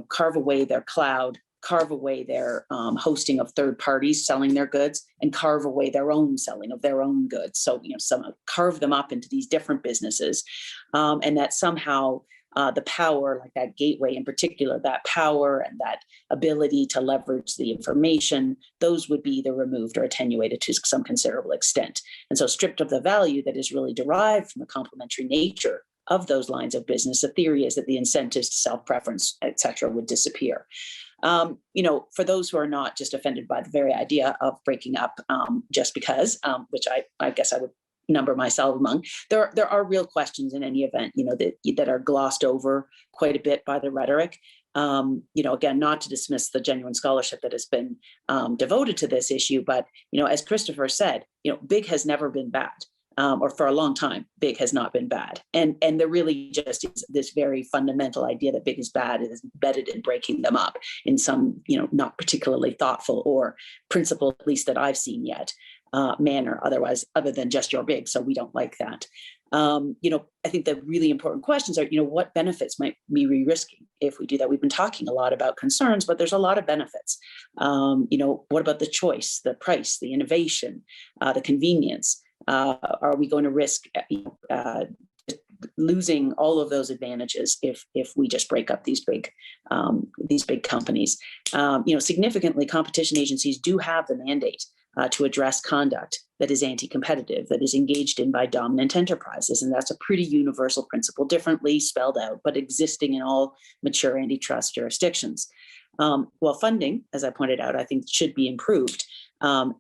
Speaker 2: carve away their cloud, carve away their hosting of third parties selling their goods, and carve away their own selling of their own goods. So, carve them up into these different businesses, and that somehow the power, like that gateway in particular, that power and that ability to leverage the information, those would be either removed or attenuated to some considerable extent. And so stripped of the value that is really derived from the complementary nature of those lines of business, the theory is that the incentives to self-preference, et cetera, would disappear. For those who are not just offended by the very idea of breaking up just because, which I guess I would number myself among, there are real questions in any event, that are glossed over quite a bit by the rhetoric. Again, not to dismiss the genuine scholarship that has been devoted to this issue, but, as Christopher said, big has never been bad. or for a long time, big has not been bad. And there really just is this very fundamental idea that big is bad is embedded in breaking them up in some, not particularly thoughtful or principle, at least that I've seen yet, manner, other than just you're big, so we don't like that. I think the really important questions are, what benefits might we be risking if we do that? We've been talking a lot about concerns, but there's a lot of benefits. What about the choice, the price, the innovation, the convenience? Are we going to risk losing all of those advantages if we just break up these big companies? Significantly, competition agencies do have the mandate to address conduct that is anti-competitive, that is engaged in by dominant enterprises. And that's a pretty universal principle, differently spelled out, but existing in all mature antitrust jurisdictions. While funding, as I pointed out, I think should be improved.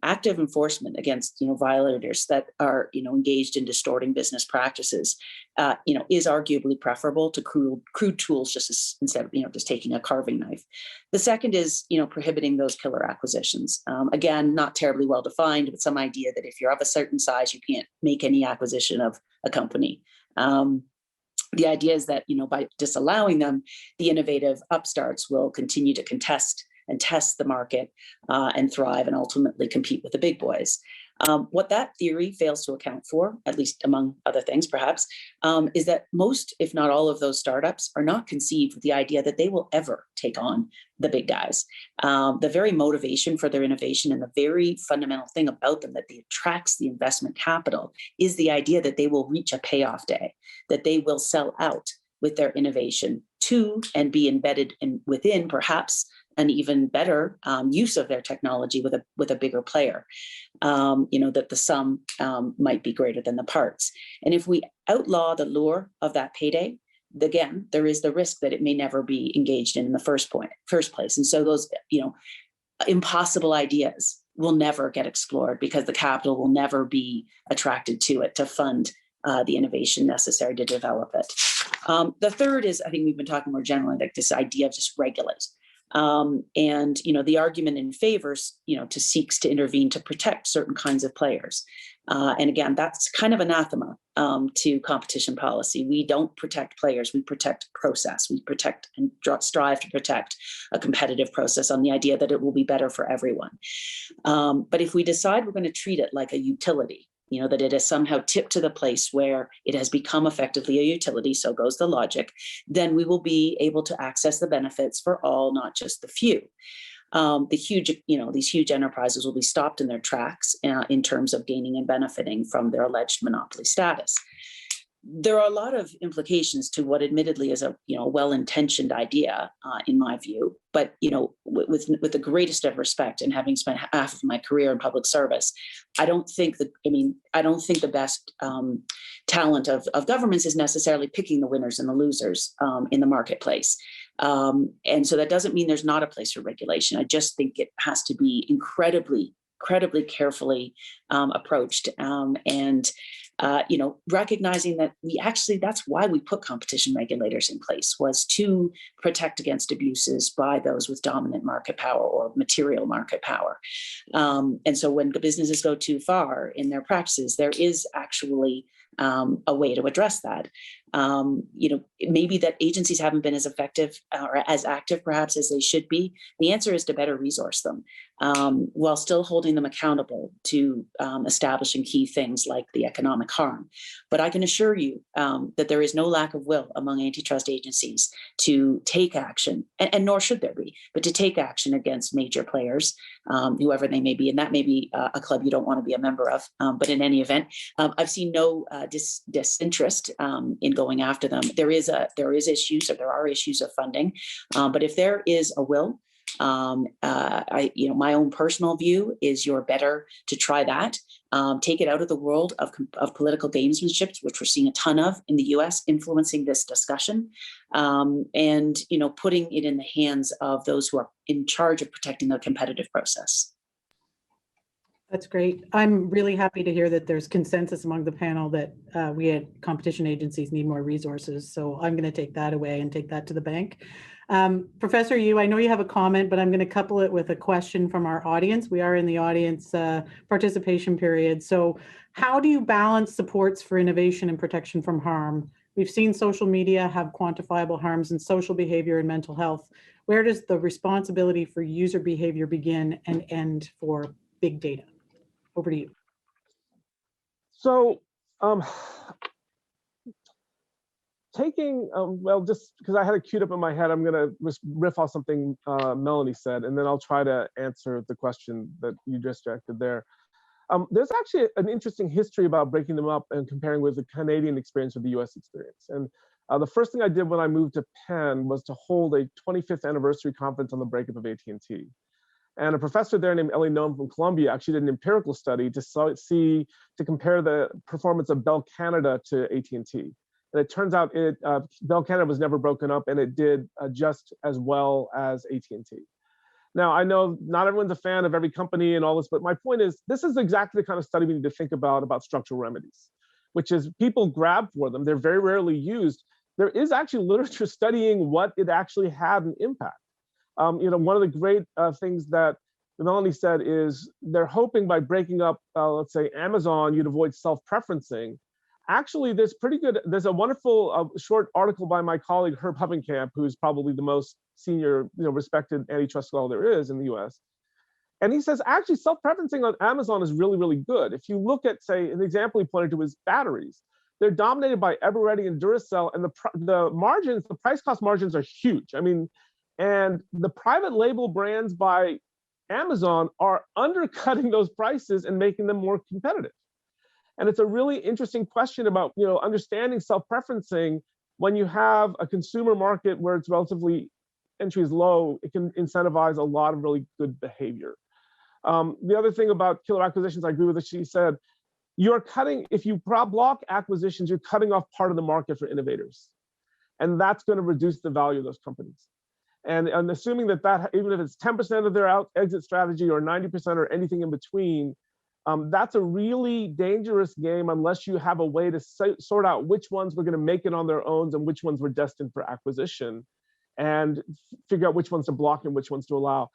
Speaker 2: Active enforcement against violators that are engaged in distorting business practices is arguably preferable to crude tools instead of just taking a carving knife. The second is prohibiting those killer acquisitions. Again, not terribly well defined, but some idea that if you're of a certain size, you can't make any acquisition of a company. The idea is that by disallowing them, the innovative upstarts will continue to contest and test the market and thrive and ultimately compete with the big boys. What that theory fails to account for, at least among other things perhaps, is that most, if not all of those startups are not conceived with the idea that they will ever take on the big guys. The very motivation for their innovation and the very fundamental thing about them that attracts the investment capital is the idea that they will reach a payoff day, that they will sell out with their innovation to and be embedded within perhaps an even better use of their technology with a bigger player, that the sum might be greater than the parts. And if we outlaw the lure of that payday, again, there is the risk that it may never be engaged in the first place. And so those, impossible ideas will never get explored because the capital will never be attracted to it to fund the innovation necessary to develop it. The third is, I think we've been talking more generally, like this idea of just regulate. And the argument in favor, seeks to intervene to protect certain kinds of players. And again, that's kind of anathema to competition policy. We don't protect players, we protect process. We protect and strive to protect a competitive process on the idea that it will be better for everyone. But if we decide we're going to treat it like a utility, that it has somehow tipped to the place where it has become effectively a utility, so goes the logic, then we will be able to access the benefits for all, not just the few. These huge enterprises will be stopped in their tracks in terms of gaining and benefiting from their alleged monopoly status. There are a lot of implications to what admittedly is a well-intentioned idea in my view, but with the greatest of respect and having spent half of my career in public service, I don't think the best talent of governments is necessarily picking the winners and the losers in the marketplace. And so that doesn't mean there's not a place for regulation. I just think it has to be incredibly carefully approached and recognizing that that's why we put competition regulators in place, was to protect against abuses by those with dominant market power or material market power. And so when the businesses go too far in their practices, there is actually a way to address that. It may be that agencies haven't been as effective or as active perhaps as they should be. The answer is to better resource them while still holding them accountable to establishing key things like the economic harm. But I can assure you that there is no lack of will among antitrust agencies to take action, and nor should there be, but to take action against major players, whoever they may be. And that may be a club you don't want to be a member of. But in any event, I've seen no disinterest in going after them. There are issues of funding, but if there is a will, my own personal view is you're better to try that. Take it out of the world of political gamesmanship, which we're seeing a ton of in the U.S. influencing this discussion, and putting it in the hands of those who are in charge of protecting the competitive process.
Speaker 1: That's great. I'm really happy to hear that there's consensus among the panel that we at competition agencies need more resources. So I'm going to take that away and take that to the bank. Professor Yu, I know you have a comment, but I'm going to couple it with a question from our audience. We are in the audience participation period. So How do you balance supports for innovation and protection from harm? We've seen social media have quantifiable harms in social behavior and mental health. Where does the responsibility for user behavior begin and end for big data? Over to you.
Speaker 4: So taking, well, just because I had it queued up in my head, I'm going to riff off something Melanie said, and then I'll try to answer the question that you just directed there. There's actually an interesting history about breaking them up and comparing with the Canadian experience with the US experience. And the first thing I did when I moved to Penn was to hold a 25th anniversary conference on the breakup of AT&T. And a professor there named Ellie Noam from Columbia actually did an empirical study to compare the performance of Bell Canada to AT&T. And it turns out Bell Canada was never broken up, and it did just as well as AT&T. Now, I know not everyone's a fan of every company and all this, but my point is, this is exactly the kind of study we need to think about structural remedies, which is people grab for them. They're very rarely used. There is actually literature studying what it actually had an impact. One of the great things that Melanie said is they're hoping by breaking up, let's say, Amazon, you'd avoid self-preferencing. Actually, there's a wonderful short article by my colleague Herb Hovenkamp, who's probably the most senior, respected antitrust scholar there is in the US. And he says, actually, self-preferencing on Amazon is really, really good. If you look at, say, an example he pointed to is batteries. They're dominated by Eveready and Duracell, and the margins, the price cost margins are huge. I mean, and the private label brands by Amazon are undercutting those prices and making them more competitive. And it's a really interesting question about, understanding self-preferencing when you have a consumer market where it's relatively entry is low. It can incentivize a lot of really good behavior. The other thing about killer acquisitions, I agree with what she said. If you block acquisitions, you're cutting off part of the market for innovators. And that's going to reduce the value of those companies. And assuming that even if it's 10% of their exit strategy or 90% or anything in between, that's a really dangerous game unless you have a way to sort out which ones were going to make it on their own and which ones were destined for acquisition, and figure out which ones to block and which ones to allow.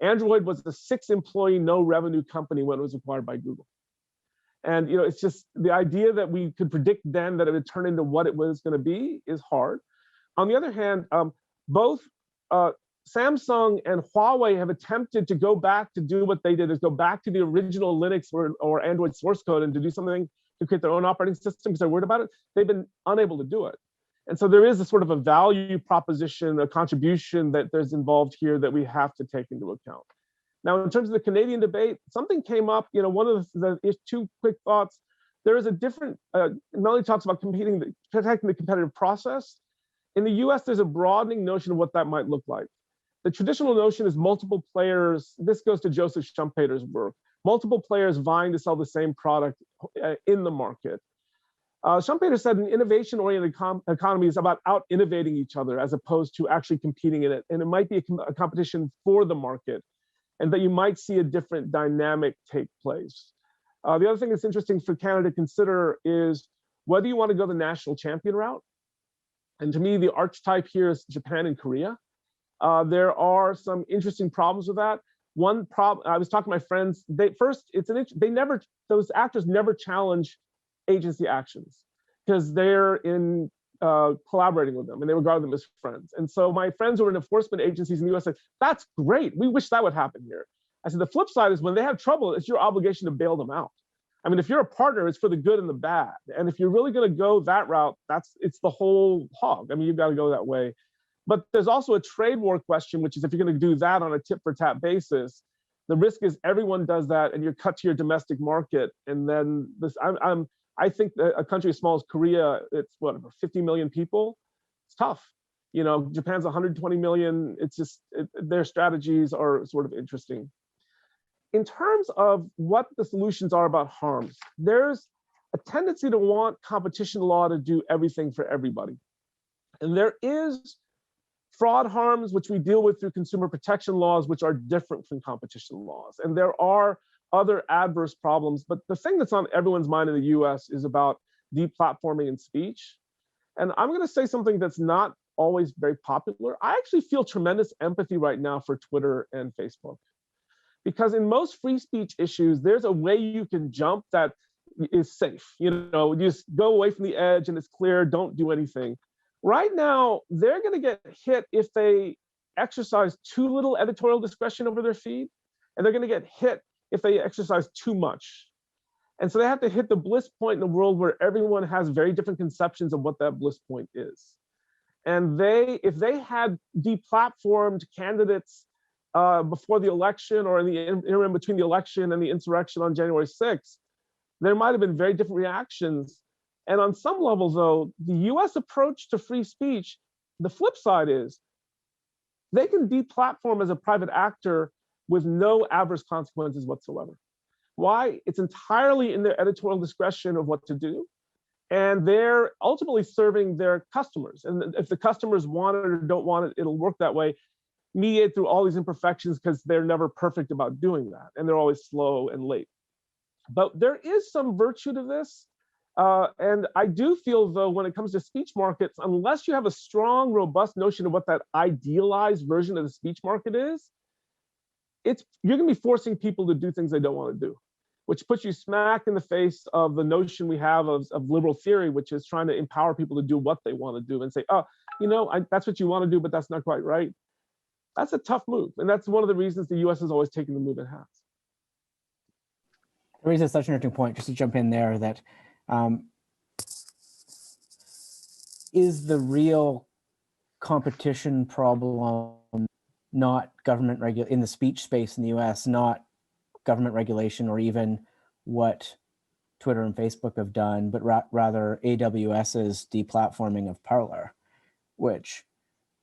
Speaker 4: Android was a 6-employee, no revenue company when it was acquired by Google. And it's just the idea that we could predict then that it would turn into what it was going to be is hard. On the other hand, both Samsung and Huawei have attempted to go back to do what they did, is go back to the original Linux or Android source code and to do something to create their own operating system because they're worried about it. They've been unable to do it. And so there is a sort of a value proposition, a contribution that there's involved here that we have to take into account. Now, in terms of the Canadian debate, something came up, one of the two quick thoughts. There is a different, Melanie talks about protecting the competitive process. In the US, there's a broadening notion of what that might look like. The traditional notion is multiple players. This goes to Joseph Schumpeter's work. Multiple players vying to sell the same product in the market. Schumpeter said an innovation-oriented economy is about out-innovating each other as opposed to actually competing in it. And it might be a competition for the market, and that you might see a different dynamic take place. The other thing that's interesting for Canada to consider is whether you want to go the national champion route. And to me, the archetype here is Japan and Korea. There are some interesting problems with that. One problem, I was talking to my friends, those actors never challenge agency actions because they're in collaborating with them and they regard them as friends. And so my friends who are in enforcement agencies in the US said, that's great, we wish that would happen here. I said, the flip side is when they have trouble, it's your obligation to bail them out. I mean, if you're a partner, it's for the good and the bad. And if you're really going to go that route, it's the whole hog. I mean, you've got to go that way. But there's also a trade war question, which is if you're going to do that on a tit for tat basis, the risk is everyone does that and you're cut to your domestic market. And then I think that a country as small as Korea, it's what, 50 million people? It's tough. Japan's 120 million. It's just, their strategies are sort of interesting. In terms of what the solutions are about harms, there's a tendency to want competition law to do everything for everybody. And there is fraud harms, which we deal with through consumer protection laws, which are different from competition laws. And there are other adverse problems. But the thing that's on everyone's mind in the US is about deplatforming and speech. And I'm going to say something that's not always very popular. I actually feel tremendous empathy right now for Twitter and Facebook. Because in most free speech issues, there's a way you can jump that is safe. You just go away from the edge and it's clear, don't do anything. Right now, they're going to get hit if they exercise too little editorial discretion over their feed, and they're going to get hit if they exercise too much. And so they have to hit the bliss point in a world where everyone has very different conceptions of what that bliss point is. And if they had deplatformed candidates before the election or in the interim between the election and the insurrection on January 6th, there might have been very different reactions. And on some levels, though, the US approach to free speech, the flip side is they can deplatform as a private actor with no adverse consequences whatsoever. Why? It's entirely in their editorial discretion of what to do. And they're ultimately serving their customers. And if the customers want it or don't want it, it'll work that way, mediate through all these imperfections, because they're never perfect about doing that. And they're always slow and late. But there is some virtue to this. And I do feel, though, when it comes to speech markets, unless you have a strong, robust notion of what that idealized version of the speech market is, you're going to be forcing people to do things they don't want to do, which puts you smack in the face of the notion we have of liberal theory, which is trying to empower people to do what they want to do and say, oh, that's what you want to do, but that's not quite right. That's a tough move. And that's one of the reasons the US has always taken the move it has.
Speaker 3: It raises such an interesting point, just to jump in there, that is the real competition problem not government in the speech space in the US, not government regulation or even what Twitter and Facebook have done, but rather AWS's deplatforming of Parler, which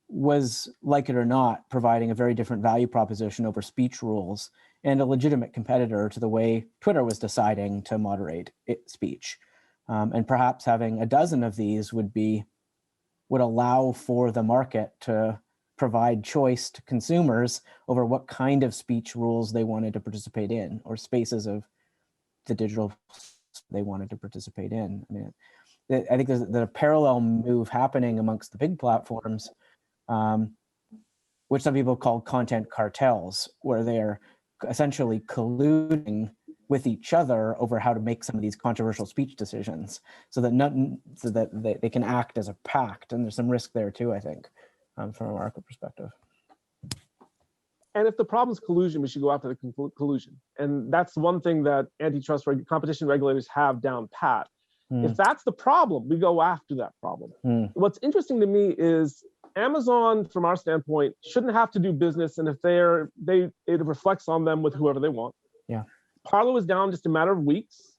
Speaker 3: was, like it or not, providing a very different value proposition over speech rules and a legitimate competitor to the way Twitter was deciding to moderate speech. And perhaps having a dozen of these would allow for the market to provide choice to consumers over what kind of speech rules they wanted to participate in, or spaces of the digital they wanted to participate in. I mean, I think there's a parallel move happening amongst the big platforms, which some people call content cartels, where they're essentially colluding with each other over how to make some of these controversial speech decisions, so that they can act as a pact. And there's some risk there too, I think, from a market perspective.
Speaker 4: And if the problem is collusion, we should go after the collusion. And that's one thing that antitrust competition regulators have down pat. If that's the problem, we go after that problem. What's interesting to me is Amazon, from our standpoint, shouldn't have to do business, and if it reflects on them with whoever they want.
Speaker 3: Yeah.
Speaker 4: Parler was down just a matter of weeks,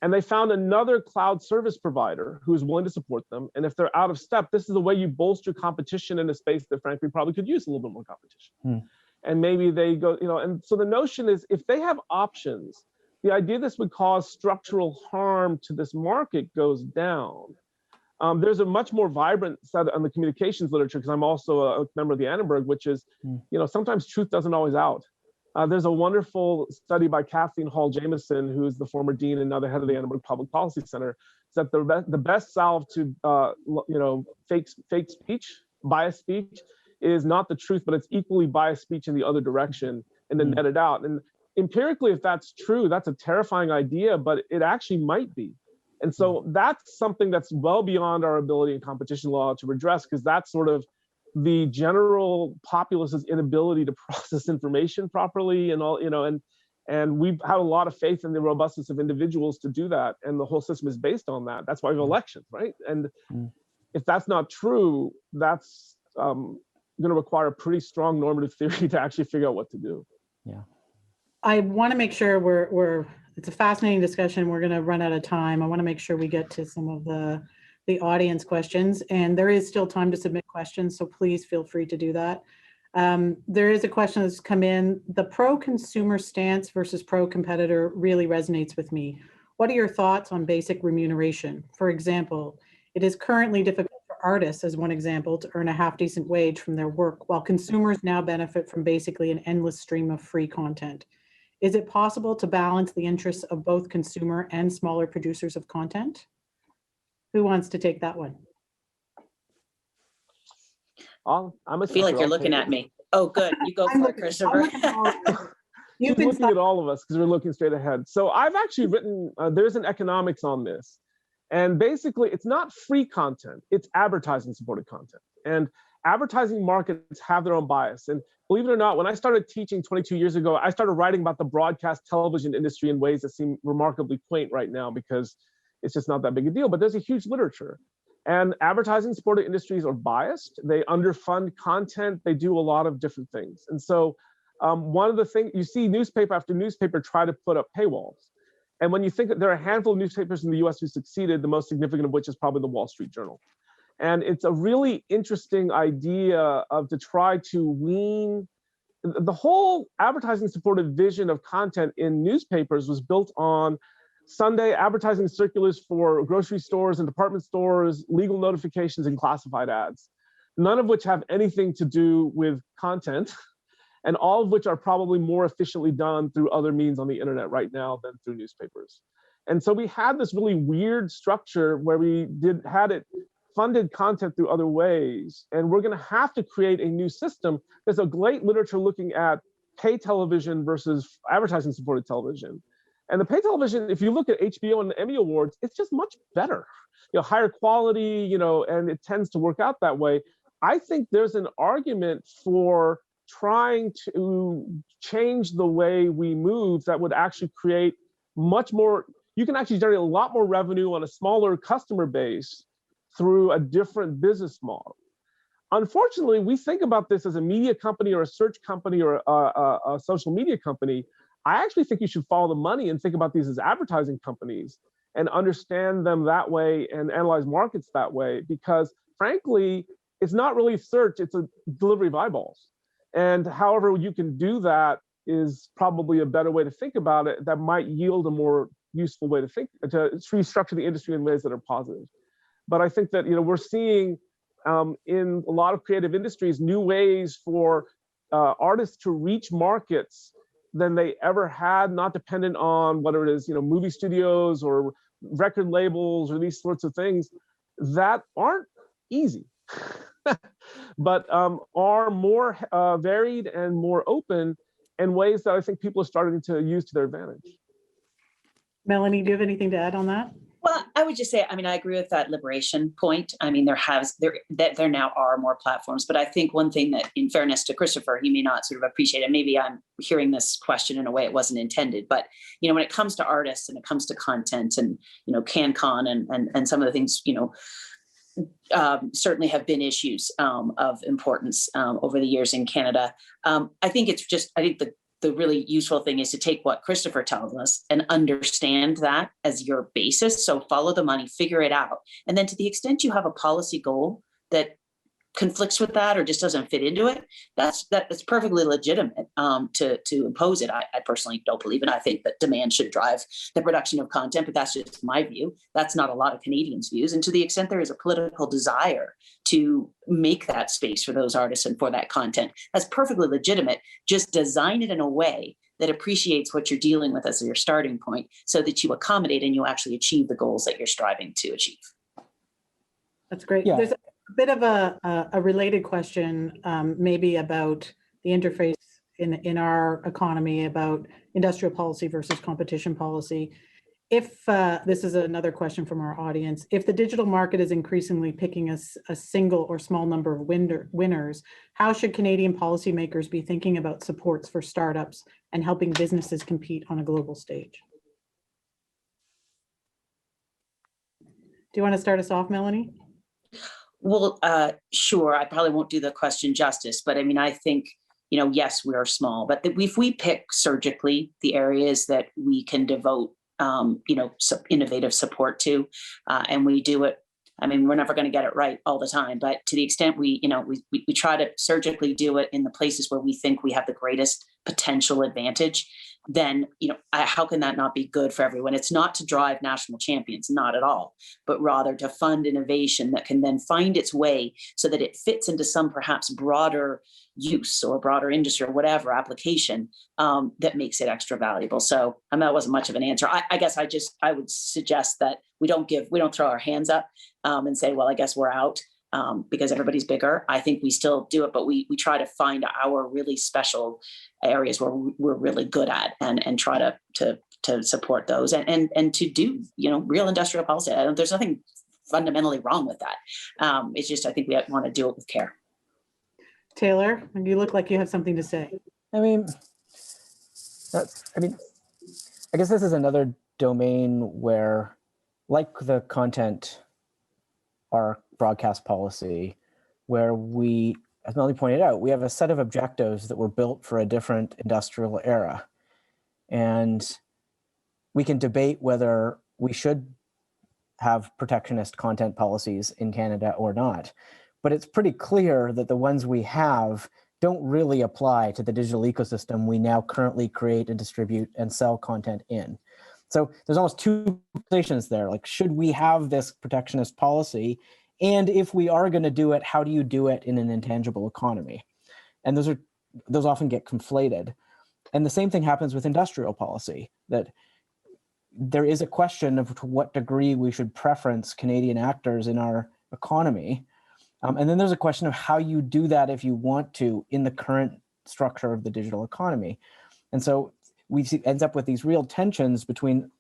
Speaker 4: and they found another cloud service provider who is willing to support them. And if they're out of step, this is the way you bolster competition in a space that, frankly, probably could use a little bit more competition. And maybe they go, and so the notion is, if they have options, the idea this would cause structural harm to this market goes down. There's a much more vibrant set on the communications literature, because I'm also a member of the Annenberg, which is, sometimes truth doesn't always out. There's a wonderful study by Kathleen Hall Jameson, who is the former dean and now the head of the Annenberg Public Policy Center, that the best salve to fake speech, biased speech, is not the truth, but it's equally biased speech in the other direction, and then net it out. And empirically, if that's true, that's a terrifying idea, but it actually might be. And so that's something that's well beyond our ability in competition law to redress, because that's sort of the general populace's inability to process information properly, and all, and we've had a lot of faith in the robustness of individuals to do that, and the whole system is based on that. That's why we have elections, right? And if that's not true, that's going to require a pretty strong normative theory to actually figure out what to do.
Speaker 3: Yeah.
Speaker 1: I want to make sure it's a fascinating discussion. We're going to run out of time. I want to make sure we get to some of the audience questions, and there is still time to submit questions, so please feel free to do that. There is a question that's come in. The pro-consumer stance versus pro-competitor really resonates with me. What are your thoughts on basic remuneration? For example, it is currently difficult for artists, as one example, to earn a half-decent wage from their work, while consumers now benefit from basically an endless stream of free content. Is it possible to balance the interests of both consumer and smaller producers of content? Who wants to take that one?
Speaker 2: I feel like you're looking at me. Oh, good. You go for it, Christopher.
Speaker 1: You've
Speaker 4: He's
Speaker 1: been
Speaker 4: looking at all of us because we're looking straight ahead. So I've actually written, there's an economics on this. And basically, it's not free content, it's advertising supported content. And advertising markets have their own bias. And believe it or not, when I started teaching 22 years ago, I started writing about the broadcast television industry in ways that seem remarkably quaint right now because it's just not that big a deal. But there's a huge literature. And advertising supported industries are biased. They underfund content. They do a lot of different things. And so one of the things you see newspaper after newspaper try to put up paywalls. And when you think that there are a handful of newspapers in the US who succeeded, the most significant of which is probably the Wall Street Journal. And it's a really interesting idea of to try to wean. The whole advertising supported vision of content in newspapers was built on Sunday advertising circulars for grocery stores and department stores, legal notifications, and classified ads, none of which have anything to do with content, and all of which are probably more efficiently done through other means on the internet right now than through newspapers. And so we had this really weird structure where we had it funded content through other ways, and we're going to have to create a new system. There's a great literature looking at pay television versus advertising supported television. And the pay television, if you look at HBO and the Emmy Awards, it's just much better, higher quality, and it tends to work out that way. I think there's an argument for trying to change the way we move that would actually create much more, you can actually generate a lot more revenue on a smaller customer base through a different business model. Unfortunately, we think about this as a media company or a search company or a social media company. I actually think you should follow the money and think about these as advertising companies and understand them that way and analyze markets that way, because frankly, it's not really search, it's a delivery of eyeballs. And however you can do that is probably a better way to think about it that might yield a more useful way to restructure the industry in ways that are positive. But I think that we're seeing in a lot of creative industries new ways for artists to reach markets than they ever had, not dependent on whether it is movie studios or record labels or these sorts of things that aren't easy. But are more varied and more open in ways that I think people are starting to use to their advantage.
Speaker 1: Melanie, do you have anything to add on that?
Speaker 2: Well, I would just say, I agree with that liberation point. There now are more platforms, but I think one thing that, in fairness to Christopher, he may not sort of appreciate, and maybe I'm hearing this question in a way it wasn't intended, but when it comes to artists and it comes to content and CanCon and some of the things certainly have been issues of importance over the years in Canada. I think the really useful thing is to take what Christopher tells us and understand that as your basis. So follow the money, figure it out. And then to the extent you have a policy goal that conflicts with that or just doesn't fit into it, that's perfectly legitimate to impose it. I personally don't believe it. I think that demand should drive the production of content, but that's just my view. That's not a lot of Canadians' views. And to the extent there is a political desire to make that space for those artists and for that content, that's perfectly legitimate. Just design it in a way that appreciates what you're dealing with as your starting point so that you accommodate and you actually achieve the goals that you're striving to achieve.
Speaker 1: That's great.
Speaker 3: Yeah.
Speaker 1: There's a bit of a related question, maybe about the interface in our economy about industrial policy versus competition policy. If this is another question from our audience, if the digital market is increasingly picking a single or small number of winners, how should Canadian policymakers be thinking about supports for startups and helping businesses compete on a global stage? Do you want to start us off, Melanie?
Speaker 2: Well, sure. I probably won't do the question justice, but I think, yes, we are small, but if we pick surgically the areas that we can devote, innovative support to, and we do it, we're never going to get it right all the time, but to the extent we try to surgically do it in the places where we think we have the greatest potential advantage, then, how can that not be good for everyone? It's not to drive national champions, not at all, but rather to fund innovation that can then find its way so that it fits into some perhaps broader use or broader industry or whatever application that makes it extra valuable. So that wasn't much of an answer. I guess I would suggest that we don't throw our hands up and say, well, I guess we're out. because everybody's bigger. I think we still do it, but we try to find our really special areas where we're really good at and try to support those and to do, real industrial policy. There's nothing fundamentally wrong with that. It's just, I think we want to do it with care.
Speaker 1: Taylor, you look like you have something to say.
Speaker 3: I guess this is another domain where, like the content, our broadcast policy, where we, as Melanie pointed out, we have a set of objectives that were built for a different industrial era. And we can debate whether we should have protectionist content policies in Canada or not. But it's pretty clear that the ones we have don't really apply to the digital ecosystem we now currently create and distribute and sell content in. So there's almost two positions there. Like, should we have this protectionist policy? And if we are going to do it, how do you do it in an intangible economy? And those often get conflated. And the same thing happens with industrial policy, that there is a question of to what degree we should preference Canadian actors in our economy. And then there's a question of how you do that if you want to in the current structure of the digital economy. And so ends up with these real tensions between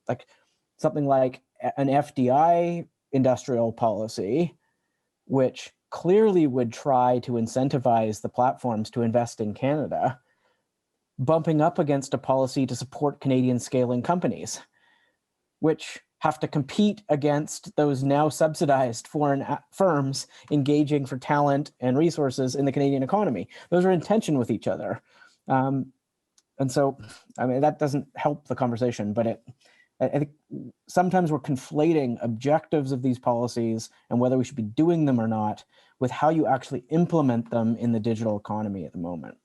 Speaker 3: something like an FDI industrial policy, which clearly would try to incentivize the platforms to invest in Canada, bumping up against a policy to support Canadian scaling companies, which have to compete against those now subsidized foreign firms engaging for talent and resources in the Canadian economy. Those are in tension with each other. And so, that doesn't help the conversation, but I think sometimes we're conflating objectives of these policies and whether we should be doing them or not with how you actually implement them in the digital economy at the moment.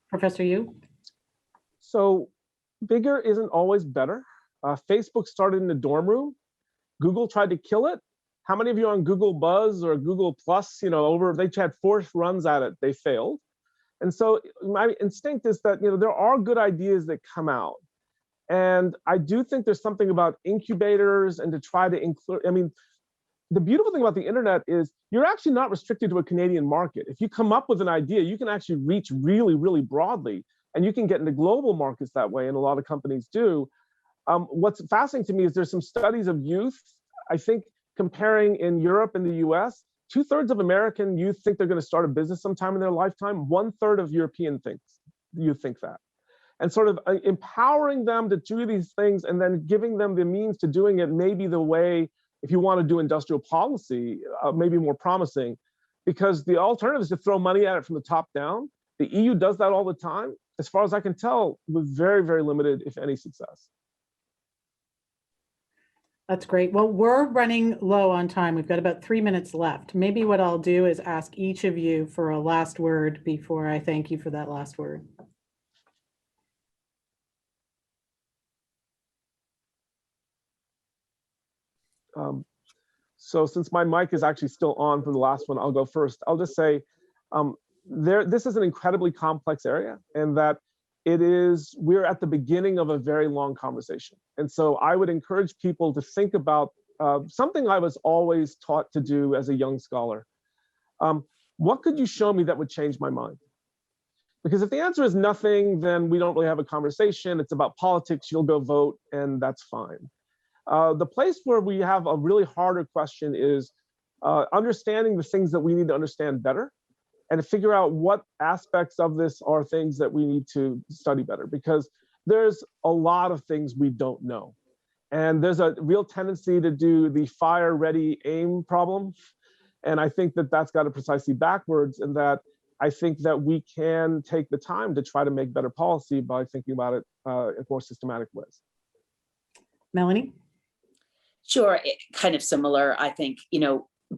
Speaker 1: Professor Yu?
Speaker 4: So bigger isn't always better. Facebook started in the dorm room. Google tried to kill it. How many of you are on Google Buzz or Google Plus? They had 4 runs at it. They failed. And so my instinct is that, there are good ideas that come out. And I do think there's something about incubators and to try to include, the beautiful thing about the internet is you're actually not restricted to a Canadian market. If you come up with an idea, you can actually reach really, really broadly, and you can get into global markets that way, and a lot of companies do. What's fascinating to me is there's some studies of youth. I think comparing in Europe and the US, 2/3 of American youth think they're going to start a business sometime in their lifetime. 1/3 of European youth think that. And sort of empowering them to do these things and then giving them the means to doing it may be the way, if you want to do industrial policy, maybe more promising, because the alternative is to throw money at it from the top down. The EU does that all the time. As far as I can tell, with very, very limited, if any, success.
Speaker 1: That's great. Well, we're running low on time. We've got about 3 minutes left. Maybe what I'll do is ask each of you for a last word before I thank you for that last word.
Speaker 4: So since my mic is actually still on for the last one, I'll go first. I'll just say this is an incredibly complex area, and that we're at the beginning of a very long conversation. And so I would encourage people to think about something I was always taught to do as a young scholar. What could you show me that would change my mind? Because if the answer is nothing, then we don't really have a conversation. It's about politics, you'll go vote, and that's fine. The place where we have a really harder question is understanding the things that we need to understand better, and to figure out what aspects of this are things that we need to study better, because there's a lot of things we don't know. And there's a real tendency to do the fire, ready, aim problem. And I think that that's got it precisely backwards, and that I think that we can take the time to try to make better policy by thinking about it in more systematic ways.
Speaker 1: Melanie?
Speaker 2: Sure, kind of similar. I think,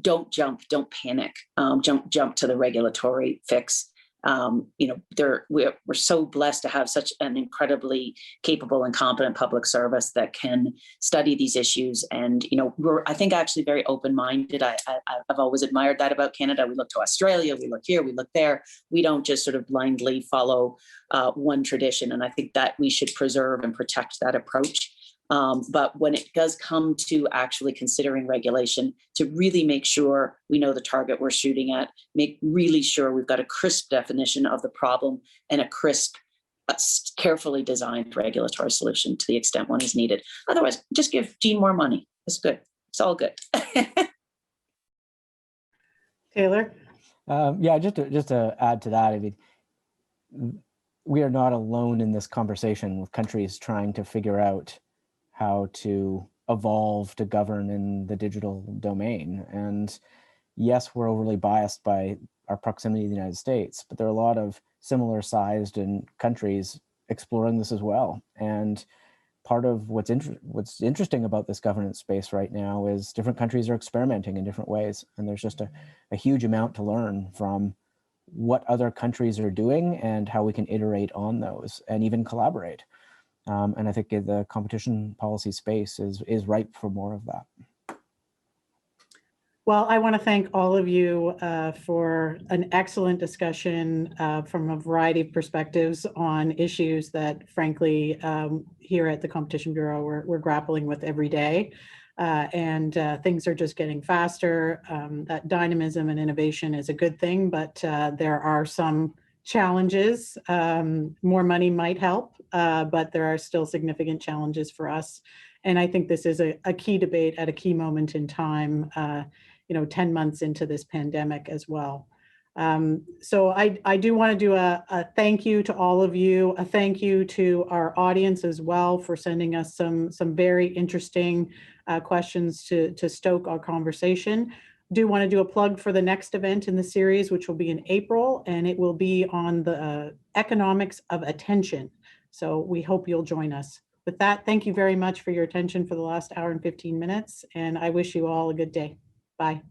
Speaker 2: don't jump, don't panic, jump to the regulatory fix. We're so blessed to have such an incredibly capable and competent public service that can study these issues. And, we're, I think, actually very open-minded. I've always admired that about Canada. We look to Australia, we look here, we look there. We don't just sort of blindly follow one tradition. And I think that we should preserve and protect that approach. But when it does come to actually considering regulation, to really make sure we know the target we're shooting at, make really sure we've got a crisp definition of the problem and a crisp, carefully designed regulatory solution to the extent one is needed. Otherwise, just give Jean more money. It's good. It's all good.
Speaker 1: Taylor?
Speaker 3: Yeah, just to add to that, I mean, we are not alone in this conversation with countries trying to figure out how to evolve to govern in the digital domain. And yes, we're overly biased by our proximity to the United States, but there are a lot of similar sized countries exploring this as well. And part of what's interesting about this governance space right now is different countries are experimenting in different ways. And there's just a huge amount to learn from what other countries are doing and how we can iterate on those and even collaborate. And I think the competition policy space is ripe for more of that.
Speaker 1: Well, I want to thank all of you for an excellent discussion from a variety of perspectives on issues that, frankly, here at the Competition Bureau, we're grappling with every day. And things are just getting faster. That dynamism and innovation is a good thing, but there are some challenges. More money might help, but there are still significant challenges for us. And I think this is a key debate at a key moment in time, 10 months into this pandemic as well. So I do want to do a thank you to all of you, a thank you to our audience as well for sending us some very interesting questions to stoke our conversation. Do want to do a plug for the next event in the series, which will be in April, and it will be on the economics of attention. So we hope you'll join us. With that, thank you very much for your attention for the last hour and 15 minutes, and I wish you all a good day. Bye.